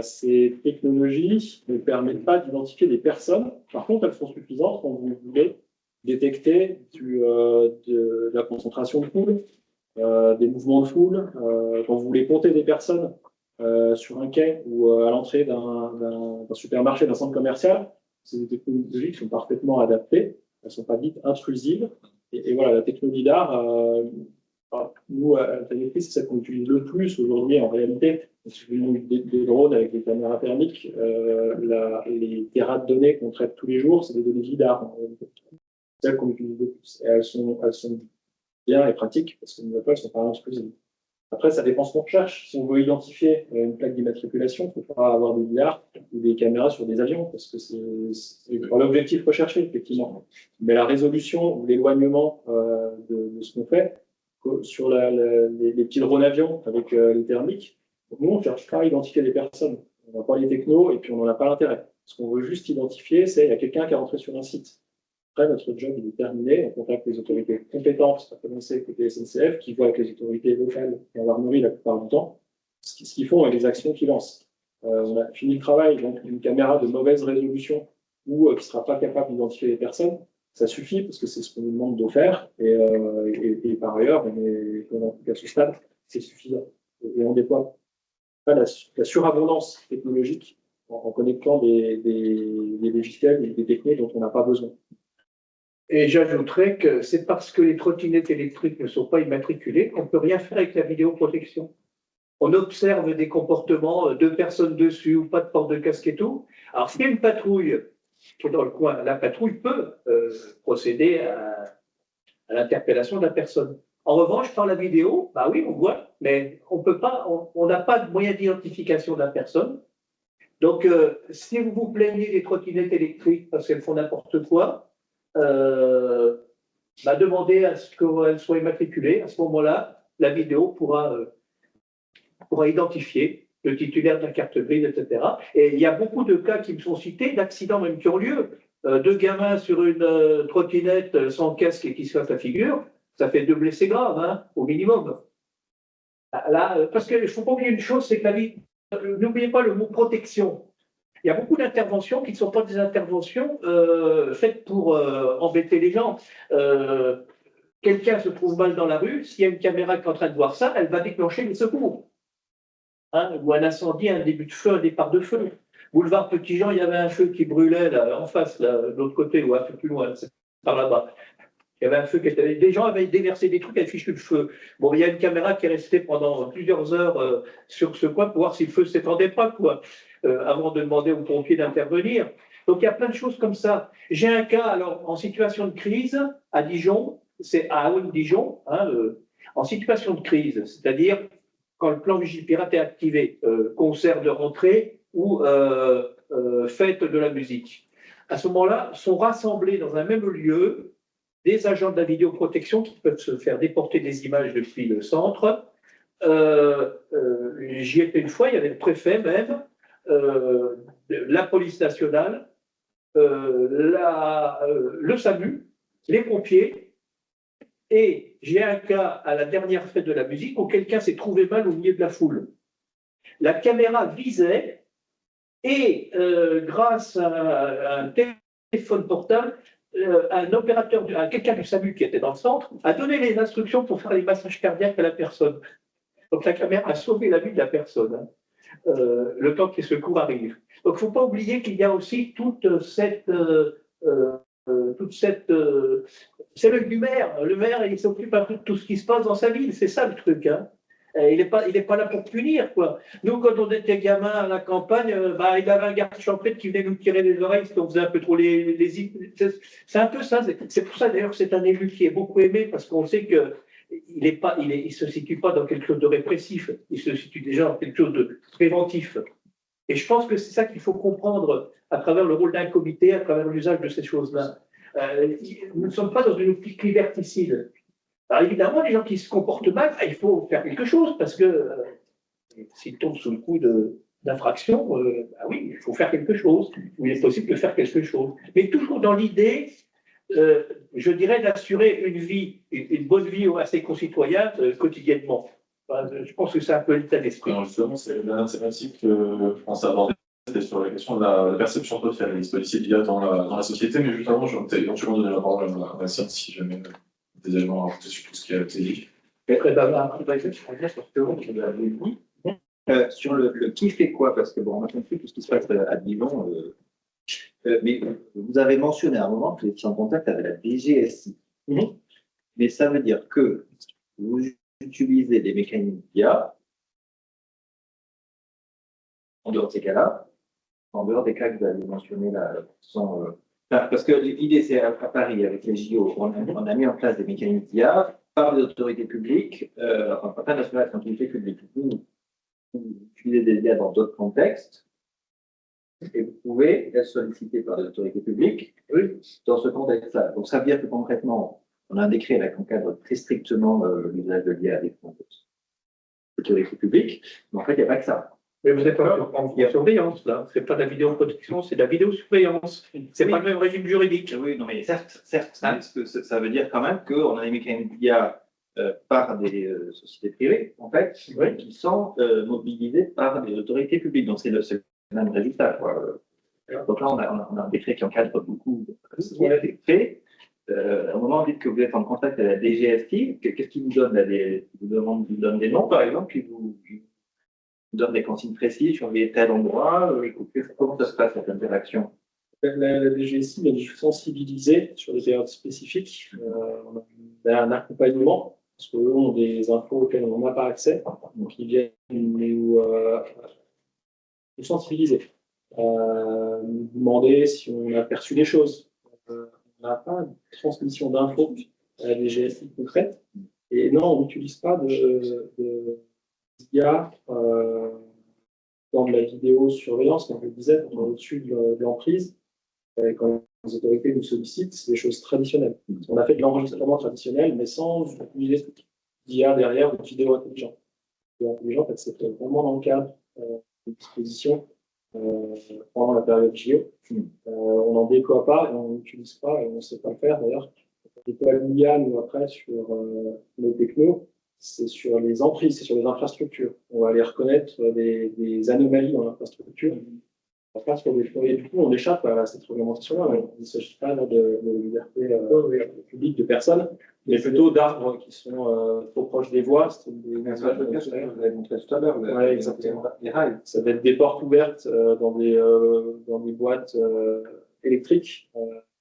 Ces technologies ne permettent pas d'identifier des personnes. Par contre, elles sont suffisantes quand vous voulez détecter de la concentration de foule, des mouvements de foule, quand vous voulez compter des personnes sur un quai ou à l'entrée d'un supermarché, d'un centre commercial. C'est des technologies qui sont parfaitement adaptées, elles ne sont pas dites intrusives. Et voilà, la technologie d'art, nous, à Thaïlande, c'est celle qu'on utilise le plus aujourd'hui en réalité. Des drones avec des caméras thermiques, les terras de données qu'on traite tous les jours, c'est des données lidar. Celles qu'on utilise le plus. Et elles sont bien et pratiques parce que elles ne sont pas intrusives. Après, ça dépend ce qu'on recherche. Si on veut identifier une plaque d'immatriculation, il ne faut pas avoir des lidars ou des caméras sur des avions parce que c'est pas l'objectif recherché, effectivement. Mais la résolution ou l'éloignement de ce qu'on fait sur les petits drones avions avec les thermiques, nous, on ne cherche pas à identifier des personnes. On n'a pas les technos et puis on n'en a pas l'intérêt. Ce qu'on veut juste identifier, c'est qu'il y a quelqu'un qui est rentré sur un site. Après, notre job il est terminé. On contacte les autorités compétentes, à commencer côté SNCF, qui voient avec les autorités locales et gendarmerie la plupart du temps ce qu'ils font et les actions qu'ils lancent. On a fini le travail, donc une caméra de mauvaise résolution ou qui ne sera pas capable d'identifier les personnes, ça suffit parce que c'est ce qu'on nous demande de faire. Et par ailleurs, à ce stade, c'est suffisant. Et on déploie pas la surabondance technologique en connectant des logiciels et des techniques dont on n'a pas besoin. Et j'ajouterais que c'est parce que les trottinettes électriques ne sont pas immatriculées qu'on ne peut rien faire avec la vidéoprotection. On observe des comportements, 2 personnes dessus ou pas de porte de casque et tout. Alors, s'il y a une patrouille dans le coin, la patrouille peut procéder à l'interpellation de la personne. En revanche, par la vidéo, bah oui, on voit, mais on n'a pas de moyen d'identification de la personne. Donc, si vous vous plaignez des trottinettes électriques parce qu'elles font n'importe quoi, demandez à ce qu'elles soient immatriculées. À ce moment-là, la vidéo pourra identifier le titulaire de la carte grise, etc. Et il y a beaucoup de cas qui me sont cités, d'accidents même qui ont lieu. 2 gamins sur une trottinette sans casque et qui se cassent la figure, ça fait 2 blessés graves, hein, au minimum. Là, parce qu'il ne faut pas oublier une chose, c'est que n'oubliez pas le mot protection. Il y a beaucoup d'interventions qui ne sont pas des interventions faites pour embêter les gens. quelqu'un se trouve mal dans la rue, s'il y a une caméra qui est en train de voir ça, elle va déclencher les secours. Hein, ou un incendie, un début de feu, un départ de feu. Boulevard Petit-Jean, il y avait un feu qui brûlait là, en face, là, de l'autre côté, ou un peu plus loin, c'est par là-bas. Il y avait un feu qui était. Des gens avaient déversé des trucs, avaient fichu le feu. Bon, il y a une caméra qui est restée pendant plusieurs heures sur ce coin pour voir si le feu ne s'étendait pas, quoi, avant de demander aux pompiers d'intervenir. Donc il y a plein de choses comme ça. J'ai un cas, alors, en situation de crise, à Dijon, c'est à Aoun-Dijon, hein, en situation de crise, c'est-à-dire quand le plan Vigipirate est activé, concert de rentrée ou fête de la musique. À ce moment-là, sont rassemblés dans un même lieu des agents de la vidéoprotection qui peuvent se faire déporter des images depuis le centre. J'y étais une fois, il y avait le préfet même, la police nationale, le SAMU, les pompiers. Et j'ai un cas à la dernière fête de la musique où quelqu'un s'est trouvé mal au milieu de la foule. La caméra visait et grâce à un téléphone portable, un opérateur, quelqu'un du SAMU qui était dans le centre, a donné les instructions pour faire les massages cardiaques à la personne. Donc la caméra a sauvé la vie de la personne, hein, le temps que les secours arrivent. Donc il ne faut pas oublier qu'il y a aussi toute cette c'est l'œil du maire. Le maire, il s'occupe un peu de tout ce qui se passe dans sa ville. C'est ça le truc. Hein. Il n'est pas là pour punir, quoi. Nous, quand on était gamin à la campagne, il avait un garde champêtre qui venait nous tirer les oreilles si on faisait un peu trop les... C'est un peu ça. C'est pour ça, d'ailleurs, que c'est un élu qui est beaucoup aimé, parce qu'on sait que il se situe pas dans quelque chose de répressif. Il se situe déjà dans quelque chose de préventif. Et je pense que c'est ça qu'il faut comprendre à travers le rôle d'un comité, à travers l'usage de ces choses-là. Nous ne sommes pas dans une optique liberticide. Alors évidemment, les gens qui se comportent mal, il faut faire quelque chose, parce que s'ils tombent sous le coup d'infraction, oui, il faut faire quelque chose. Il est possible de faire quelque chose. Mais toujours dans l'idée, je dirais, d'assurer une bonne vie à ses concitoyens quotidiennement. Je pense que c'est un peu l'état d'esprit. Alors justement, c'est la dernière thématique que je pense aborder, c'était sur la question de la perception sociale, les policiers d'IA dans la société, mais juste avant, je vais éventuellement donner la parole à Bastien si jamais des éléments à rajouter sur tout ce qui a été dit. Sur le qui fait quoi, parce que bon, on a compris tout ce qui se passe à Dijon, mais vous avez mentionné à un moment que vous étiez en contact avec la DGSI. Mais ça veut dire que vous utilisez des mécanismes d'IA en dehors de ces cas-là, en dehors des cas que vous avez mentionnés là, qui sont. Parce que l'idée, c'est à Paris, avec les JO, on a mis en place des mécanismes d'IA par les autorités publiques, afin d'assurer la tranquillité publique. Vous utilisez des IA dans d'autres contextes, et vous pouvez être sollicité par les autorités publiques dans ce contexte-là. Donc, ça veut dire que concrètement, on a un décret là, qui encadre très strictement l'usage de l'IA des autorités publiques, mais en fait, il n'y a pas que ça. Mais vous êtes en surveillance, là. Ce n'est pas de la vidéoprotection, c'est de la vidéosurveillance. Ce n'est pas le même régime juridique. Oui, non, mais certes, parce que ça veut dire quand même qu'on a des mécanismes d'IA par des sociétés privées, en fait, qui sont mobilisées par des autorités publiques. Donc, c'est le même résultat, quoi. Donc là, on a un décret qui encadre beaucoup de faits. À un moment, vous dites que vous êtes en contact avec la DGSI. Qu'est-ce qu'ils vous donnent là, vous donne des noms, par exemple, puis vous donne des consignes précises sur tel endroit. Comment ça se passe, cette interaction? La DGSI va sensibiliser sur des périodes spécifiques. On a un accompagnement, parce qu'eux ont des infos auxquelles on n'a pas accès. Donc, ils viennent nous sensibiliser, nous demander si on a perçu des choses. On n'a pas de transmission d'infos à la DGSI concrète. Et non, on n'utilise pas d'IA dans de la vidéosurveillance, comme je le disais, on est au-dessus de l'emprise. Quand les autorités nous sollicitent, c'est des choses traditionnelles. On a fait de l'enregistrement traditionnel, mais sans utiliser d'IA derrière ou de vidéo intelligente. Vidéo intelligente, c'est vraiment dans le cadre des dispositions pendant la période JO. On n'en déploie pas et on n'utilise pas et on ne sait pas le faire d'ailleurs. On déploie l'IA, nous, après, sur nos technos, c'est sur les emprises, c'est sur les infrastructures. On va aller reconnaître des anomalies dans l'infrastructure On passe pour des choses. Et du coup, on échappe à cette réglementation-là. Il ne s'agit pas de liberté publique de personnes, mais plutôt d'arbres qui sont trop proches des voies. C'est des Vous avez montré tout à l'heure, Ouais, exactement. les rails. Ça va être des portes ouvertes dans des boîtes électriques.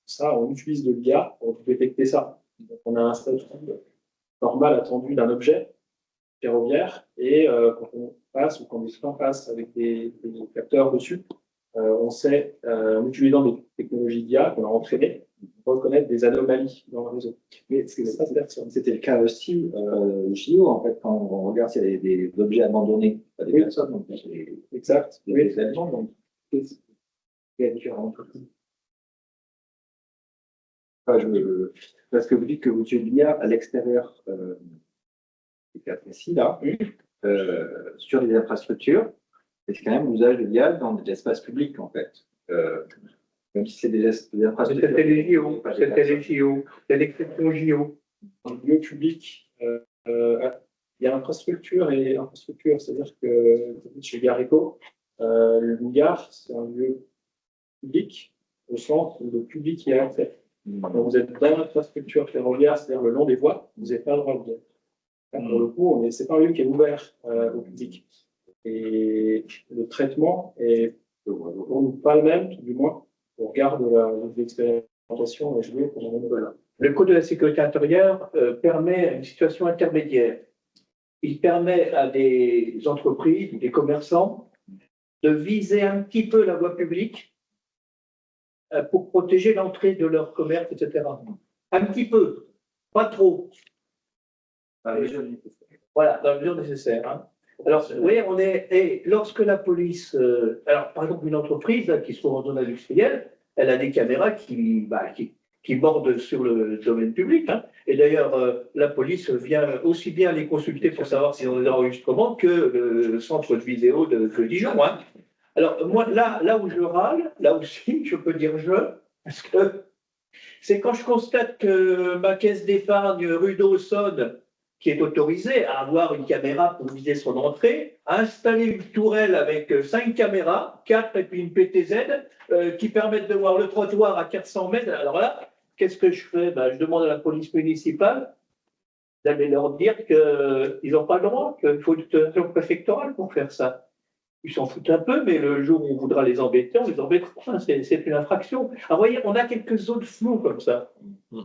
Ça, on utilise de l'IA pour détecter ça. Donc, on a un statut normal attendu d'un objet ferroviaire et quand on passe ou quand des trains passent avec des capteurs dessus, on sait, en utilisant des technologies d'IA qu'on a entraînées, reconnaître des anomalies dans le réseau. Mais c'était le cas aussi chez nous, en fait, quand on regarde s'il y a des objets abandonnés, pas des personnes, donc Exact. des éléments, donc qu'est-ce qu'il y a différent? Parce que vous dites que vous utilisez l'IA à l'extérieur des cas précis, là, sur les infrastructures, et c'est quand même l'usage de l'IA dans des espaces publics, en fait. Même si c'est des infrastructures. C'était les JO, c'était les JO, c'est l'exception JO. Dans le lieu public, il y a infrastructure et infrastructure, c'est-à-dire que chez Gareco, une gare, c'est un lieu public au sens où le public y a accès. Donc vous êtes dans l'infrastructure ferroviaire, c'est-à-dire le long des voies, vous n'avez pas le droit de dire. Pour le coup, ce n'est pas un lieu qui est ouvert au public. Et le traitement est pour nous pas le même, du moins, au regard de l'expérimentation jouée pendant le moment. Le Code de la sécurité intérieure permet une situation intermédiaire. Il permet à des entreprises, des commerçants, de viser un petit peu la voie publique pour protéger l'entrée de leur commerce, etc. Un petit peu, pas trop. Voilà, dans la mesure nécessaire. Hein. Alors, oui, et lorsque la police, alors par exemple une entreprise là, qui se trouve en zone industrielle, elle a des caméras qui bordent sur le domaine public. Hein. Et d'ailleurs, la police vient aussi bien les consulter pour savoir s'ils ont des enregistrements que le centre de vidéo de Dijon. Hein. Alors, moi, là où je râle, là aussi, je peux dire parce que c'est quand je constate que ma caisse d'épargne rue d'Aussonne, qui est autorisée à avoir une caméra pour viser son entrée, a installé une tourelle avec 5 caméras, 4 et puis une PTZ, qui permettent de voir le trottoir à 400 mètres. Alors là, qu'est-ce que je fais? Je demande à la police municipale d'aller leur dire qu'ils n'ont pas le droit, qu'il faut une autorisation préfectorale pour faire ça. Ils s'en foutent un peu, mais le jour où on voudra les embêter, on les embêtera. C'est une infraction. Alors, vous voyez, on a quelques zones floues comme ça.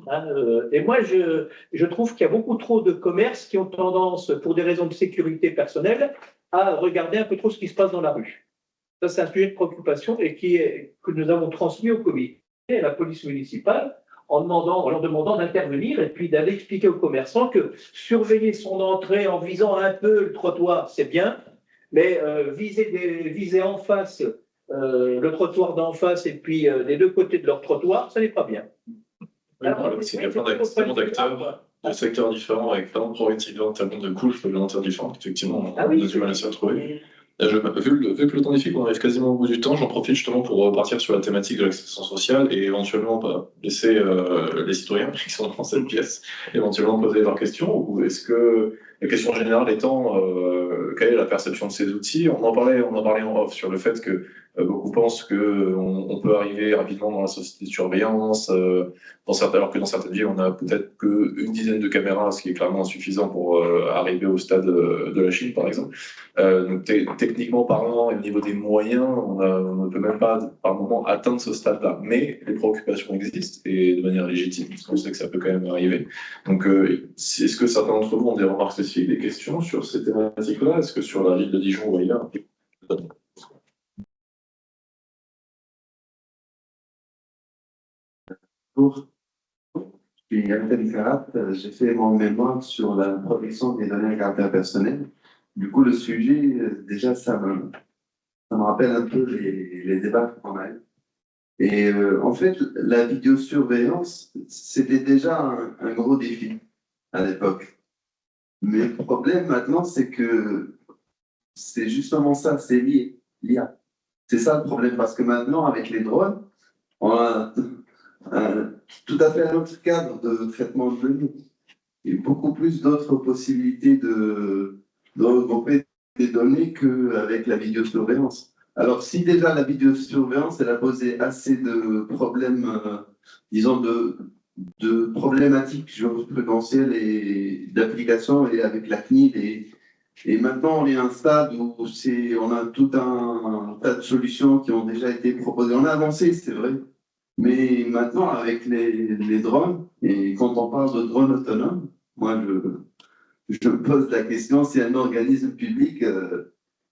Hein, et moi, je trouve qu'il y a beaucoup trop de commerces qui ont tendance, pour des raisons de sécurité personnelle, à regarder un peu trop ce qui se passe dans la rue. Ça, c'est un sujet de préoccupation et que nous avons transmis au comité et à la police municipale en leur demandant d'intervenir et puis d'aller expliquer aux commerçants que surveiller son entrée en visant un peu le trottoir, c'est bien, mais viser en face le trottoir d'en face et puis des deux côtés de leur trottoir, ça n'est pas bien. Oui, le problème, c'est qu'il y a plein d'acteurs de secteurs différents avec plein de prérogatives en termes de couches réglementaires différentes. Effectivement, on a du mal à s'y retrouver. Vu que le temps est on arrive quasiment au bout du temps, j'en profite justement pour repartir sur la thématique de l'accession sociale et éventuellement laisser les citoyens qui sont dans cette pièce éventuellement poser leurs questions. Ou est-ce que la question générale étant quelle est la perception de ces outils? On en parlait en off sur le fait que beaucoup pensent qu'on peut arriver rapidement dans la société de surveillance, alors que dans certaines villes, on a peut-être qu'une dizaine de caméras, ce qui est clairement insuffisant pour arriver au stade de la Chine, par exemple. Donc, techniquement parlant, et au niveau des moyens, on ne peut même pas, par moment, atteindre ce stade-là. Mais les préoccupations existent, et de manière légitime, parce qu'on sait que ça peut quand même arriver. Donc, est-ce que certains d'entre vous ont des remarques spécifiques, des questions sur ces thématiques-là? Est-ce que sur la ville de Dijon ou ailleurs? Bonjour, je suis Abdel Karat, j'ai fait mon mémoire sur la protection des données à caractère personnel. Du coup, le sujet, déjà, ça me rappelle un peu les débats qu'on a eu. Et en fait, la vidéosurveillance, c'était déjà un gros défi à l'époque. Mais le problème maintenant, c'est que c'est justement ça, c'est lié, l'IA. C'est ça le problème, parce que maintenant, avec les drones, on a tout à fait un autre cadre de traitement de données. Il y a beaucoup plus d'autres possibilités de regrouper des données qu'avec la vidéosurveillance. Alors, si déjà la vidéosurveillance, elle a posé assez de problèmes, disons, de problématiques jurisprudentielles et d'application, et avec la CNIL, et maintenant on est à un stade où on a tout un tas de solutions qui ont déjà été proposées. On a avancé, c'est vrai, mais maintenant avec les drones, et quand on parle de drones autonomes, moi je me pose la question si un organisme public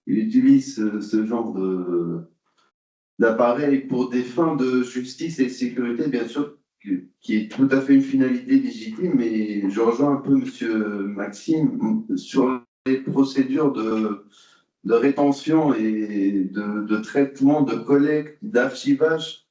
il utilise ce genre d'appareil pour des fins de justice et de sécurité, bien sûr, qui est tout à fait une finalité légitime, mais je rejoins un peu Monsieur Maxime sur les procédures de rétention et de traitement, de collecte, d'archivage,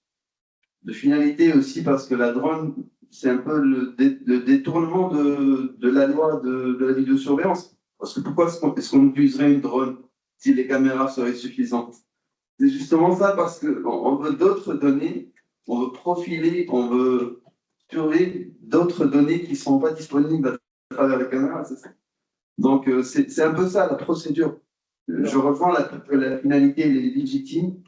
de finalité aussi, parce que la drone, c'est un peu le détournement de la loi de la vidéosurveillance. Parce que pourquoi est-ce qu'on utiliserait une drone si les caméras seraient suffisantes? C'est justement ça, parce qu'on veut d'autres données, on veut profiler, on veut purger d'autres données qui ne sont pas disponibles à travers les caméras, c'est ça. Donc, c'est un peu ça, la procédure. Je rejoins la finalité, elle est légitime,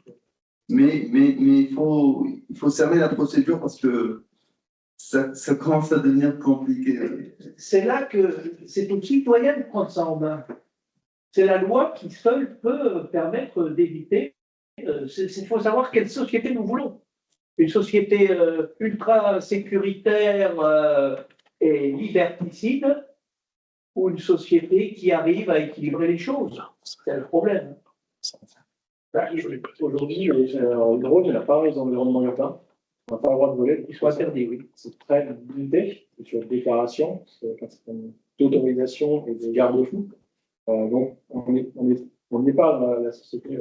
mais il faut cerner la procédure parce que ça commence à devenir compliqué. C'est là que c'est aux citoyens de prendre ça en main. C'est la loi qui seule peut permettre d'éviter. Il faut savoir quelle société nous voulons. Une société ultra sécuritaire et liberticide, ou une société qui arrive à équilibrer les choses. C'est le problème. Aujourd'hui, les drones, il n'y a pas les environnements urbains. On n'a pas le droit de voler. Ils sont interdits, oui. C'est très limité sur déclaration, c'est un certain nombre d'autorisations et de garde-fous. Donc, on n'est pas la société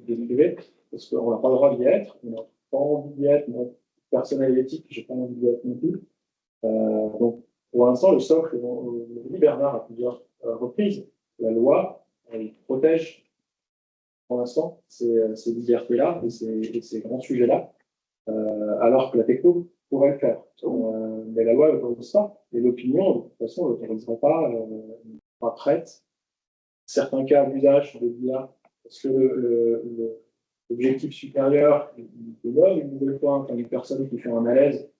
des privés, parce qu'on n'a pas le droit d'y être, on n'a pas envie d'y être, notre personnel éthique, je n'ai pas envie d'y être non plus. Donc, pour l'instant, le socle, le dit Bernard à plusieurs reprises, la loi, elle protège pour l'instant ces libertés-là et ces grands sujets-là, alors que la techno pourrait le faire. Mais la loi ne l'autorise pas, et l'opinion, de toute façon, ne l'autorisera pas, pas prête. Certains cas d'usage de l'IA, parce que l'objectif supérieur de l'homme, une nouvelle fois, quand une personne qui fait un malaise,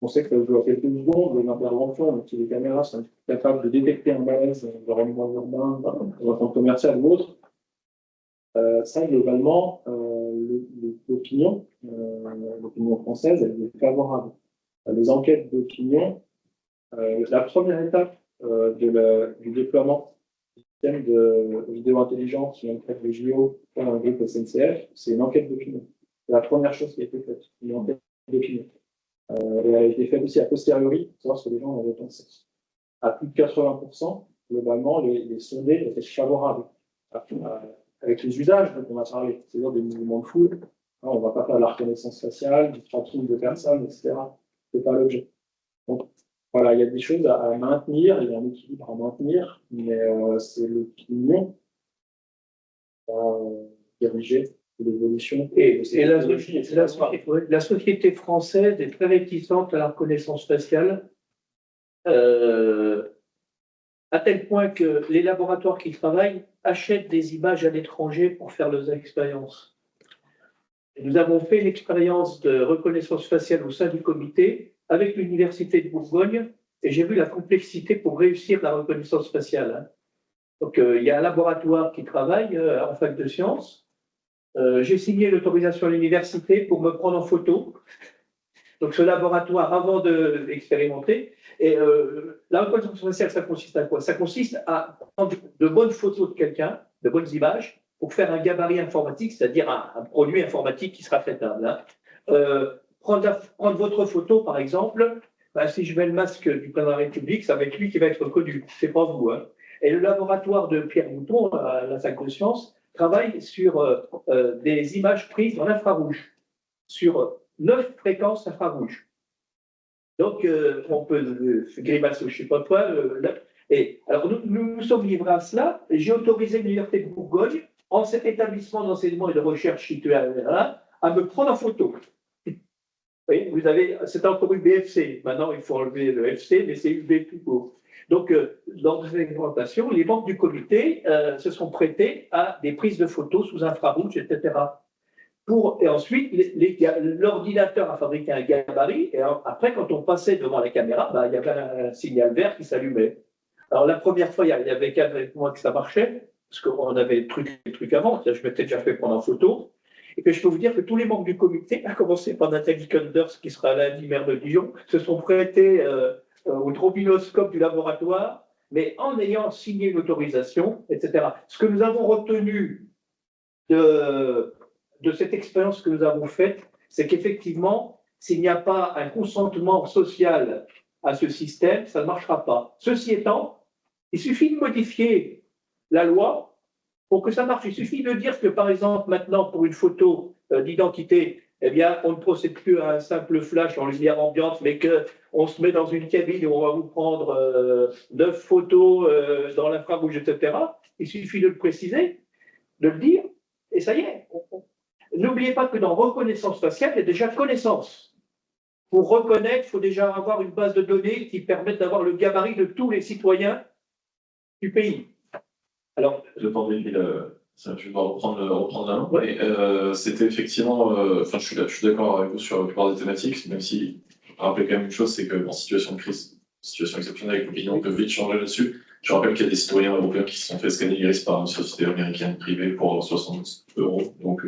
on sait que dans quelques secondes de l'intervention, donc si les caméras sont capables de détecter un malaise dans l'environnement urbain, dans un centre commercial ou autre, ça, globalement, l'opinion française, elle est favorable. Les enquêtes d'opinion, la première étape du déploiement du système de vidéo intelligente qui enquête les JO par un groupe SNCF, c'est une enquête d'opinion. C'est la première chose qui a été faite, une enquête d'opinion. Et elle a été faite aussi a posteriori, pour savoir ce que les gens en avaient pensé. À plus de 80%, globalement, les sondés étaient favorables avec les usages dont on a parlé, c'est-à-dire des mouvements de foule. On ne va pas faire de la reconnaissance faciale, du tracking de personnes, etc. Ce n'est pas l'objet. Donc, voilà, il y a des choses à maintenir, il y a un équilibre à maintenir, mais c'est l'opinion qui va diriger l'évolution. Et la société française est très réticente à la reconnaissance faciale, à tel point que les laboratoires qui travaillent achètent des images à l'étranger pour faire leurs expériences. Et nous avons fait l'expérience de reconnaissance faciale au sein du comité avec l'Université de Bourgogne, et j'ai vu la complexité pour réussir la reconnaissance faciale. Donc, il y a un laboratoire qui travaille en fac de sciences. J'ai signé l'autorisation à l'université pour me prendre en photo. Donc, ce laboratoire, avant d'expérimenter, et la reconnaissance faciale, ça consiste à quoi? Ça consiste à prendre de bonnes photos de quelqu'un, de bonnes images, pour faire un gabarit informatique, c'est-à-dire un produit informatique qui sera traitable. Prendre votre photo, par exemple, si je mets le masque du président de la République, ça va être lui qui va être reconnu, c'est pas vous. Et le laboratoire de Pierre Mouton, à la fac de sciences, travaille sur des images prises en infrarouge, sur 9 fréquences infrarouges. Donc, on peut grimacer, je ne sais pas quoi. Et alors, nous sommes livrés à cela. J'ai autorisé l'Université de Bourgogne, en cet établissement d'enseignement et de recherche situé là, à me prendre en photo. Oui, c'est encore UBFC. Maintenant, il faut enlever le FC, mais c'est UB tout court. Donc, lors de cette expérimentation, les membres du comité se sont prêtés à des prises de photos sous infrarouge, etc. Et ensuite, l'ordinateur a fabriqué un gabarit, et après, quand on passait devant la caméra, il y avait un signal vert qui s'allumait. Alors, la première fois, il y avait qu'avec moi que ça marchait, parce qu'on avait des trucs avant, je m'étais déjà fait prendre en photo. Et puis, je peux vous dire que tous les membres du comité, à commencer par Nathalie Kunders, qui sera lundi maire de Dijon, se sont prêtés au trombinoscope du laboratoire, mais en ayant signé une autorisation, etc. Ce que nous avons retenu de cette expérience que nous avons faite, c'est qu'effectivement, s'il n'y a pas un consentement social à ce système, ça ne marchera pas. Ceci étant, il suffit de modifier la loi pour que ça marche. Il suffit de dire que, par exemple, maintenant, pour une photo d'identité, eh bien, on ne procède plus à un simple flash en lumière ambiante, mais qu'on se met dans une cabine où on va vous prendre 9 photos dans l'infrarouge, etc. Il suffit de le préciser, de le dire, et ça y est. N'oubliez pas que dans reconnaissance faciale, il y a déjà connaissance. Pour reconnaître, il faut déjà avoir une base de données qui permette d'avoir le gabarit de tous les citoyens du pays. Alors, je vais reprendre la main. Ouais. C'était effectivement, je suis d'accord avec vous sur la plupart des thématiques, même si je rappelle quand même une chose, c'est qu'en situation de crise, situation exceptionnelle, l'opinion peut vite changer là-dessus. Je rappelle qu'il y a des citoyens européens qui se sont fait scanner l'iris par une société américaine privée pour 60 €. Donc,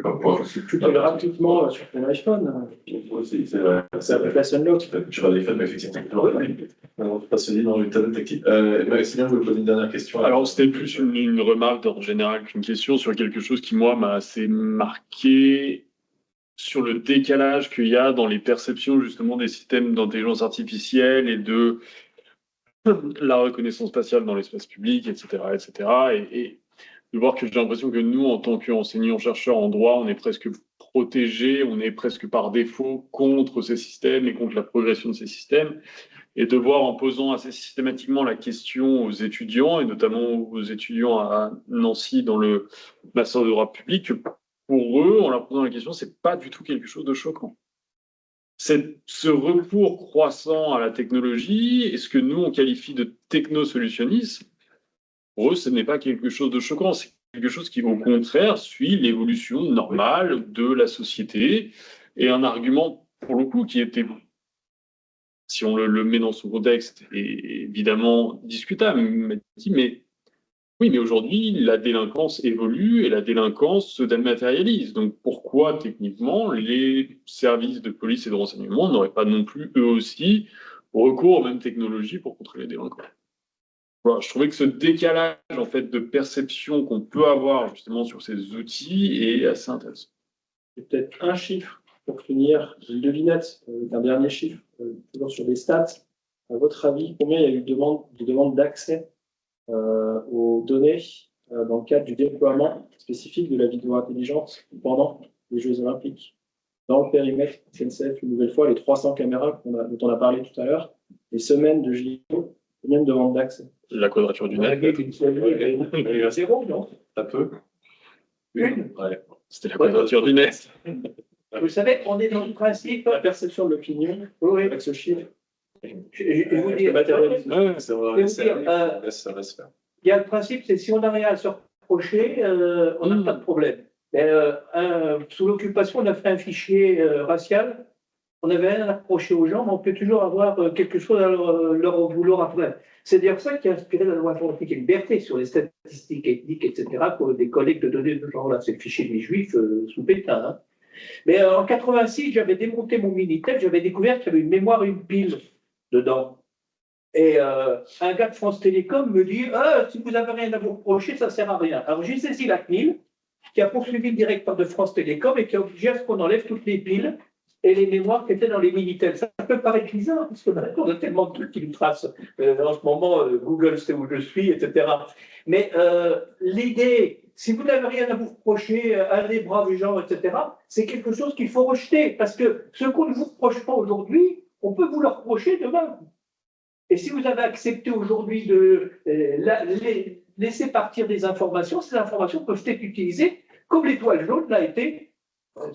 comme quoi. Tu peux le rapidement sur ton iPhone. C'est vrai. C'est l'application Note. Je pas d'iPhone, mais effectivement. On peut pas se dire dans une tablette active. C'est bien, vous me posez une dernière question. Alors, c'était plus une remarque en général qu'une question sur quelque chose qui, moi, m'a assez marqué sur le décalage qu'il y a dans les perceptions, justement, des systèmes d'intelligence artificielle et de la reconnaissance faciale dans l'espace public, etc., etc. Et de voir que j'ai l'impression que nous, en tant qu'enseignants-chercheurs en droit, on est presque protégés, on est presque par défaut contre ces systèmes et contre la progression de ces systèmes. Et de voir en posant assez systématiquement la question aux étudiants, et notamment aux étudiants à Nancy dans le master de droit public, que pour eux, en leur posant la question, c'est pas du tout quelque chose de choquant. Ce recours croissant à la technologie, et ce que nous, on qualifie de technosolutionnisme, pour eux, ce n'est pas quelque chose de choquant. C'est quelque chose qui, au contraire, suit l'évolution normale de la société. Et un argument, pour le coup, qui était, si on le met dans son contexte, est évidemment discutable, mais oui, mais aujourd'hui, la délinquance évolue et la délinquance se dématérialise. Donc pourquoi, techniquement, les services de police et de renseignement n'auraient pas non plus, eux aussi, recours aux mêmes technologies pour contrôler les délinquants? Voilà, je trouvais que ce décalage en fait, de perception qu'on peut avoir justement sur ces outils est assez intéressant. Et peut-être un chiffre pour finir, une devinette, un dernier chiffre, toujours sur des stats. À votre avis, combien il y a eu de demandes d'accès aux données dans le cadre du déploiement spécifique de la vidéo intelligente pendant les Jeux Olympiques? Dans le périmètre SNCF, une nouvelle fois, les 300 caméras dont on a parlé tout à l'heure, les semaines de JO, combien de demandes d'accès? La quadrature du net. Zéro, non? Ça peut. Une. Ouais. C'était la quadrature du net. Vous savez, on est dans le principe. La perception de l'opinion avec ce chiffre. Je vais vous dire. Il y a le principe, c'est si on n'a rien à se reprocher, on n'a pas de problème. Mais, sous l'occupation, on a fait un fichier racial. On n'avait rien à reprocher aux gens, mais on peut toujours avoir quelque chose à leur vouloir après. C'est d'ailleurs ça qui a inspiré la loi informatique et liberté sur les statistiques ethniques, etc., pour des collectes de données de ce genre-là. C'est le fichier des Juifs sous Pétain. Hein. Mais en 86, j'avais démonté mon Minitel, j'avais découvert qu'il y avait une mémoire et une pile dedans. Et un gars de France Télécom me dit si vous n'avez rien à vous reprocher, ça ne sert à rien. Alors j'ai saisi la CNIL, qui a poursuivi le directeur de France Télécom et qui a obligé à ce qu'on enlève toutes les piles et les mémoires qui étaient dans les Minitel. Ça peut paraître bizarre, parce qu'on a tellement de trucs qui nous tracent. En ce moment, Google sait où je suis, etc. Mais l'idée, si vous n'avez rien à vous reprocher, allez, braves gens, etc., c'est quelque chose qu'il faut rejeter, parce que ce qu'on ne vous reproche pas aujourd'hui, on peut vous le reprocher demain. Et si vous avez accepté aujourd'hui de laisser partir des informations, ces informations peuvent être utilisées, comme l'étoile jaune l'a été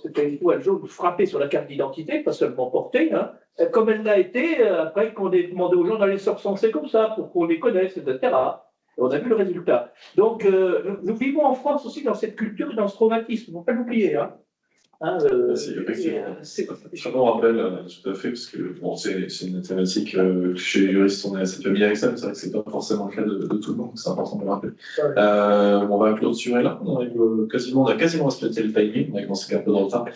c'était une toile jaune frappée sur la carte d'identité, pas seulement portée, hein, comme elle l'a été après qu'on ait demandé aux gens d'aller se recenser comme ça, pour qu'on les connaisse, etc. Et on a vu le résultat. Donc, nous vivons en France aussi dans cette culture et dans ce traumatisme, il ne faut pas l'oublier. Hein. Effectivement. Ça me rappelle tout à fait, parce que bon, c'est une thématique que chez les juristes, on est assez familier avec ça, mais c'est vrai que c'est pas forcément le cas de tout le monde, c'est important de le rappeler. On va clôturer là, on a quasiment respecté le timing, on a commencé un peu dans le retard.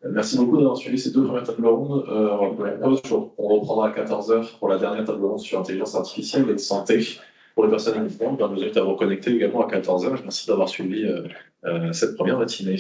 Merci beaucoup d'avoir suivi ces 2 premières tables rondes. On reprendra à 14h pour la dernière table ronde sur l'intelligence artificielle et de santé. Pour les personnes qui font, on vous invite à vous reconnecter également à 14h. Merci d'avoir suivi cette première matinée.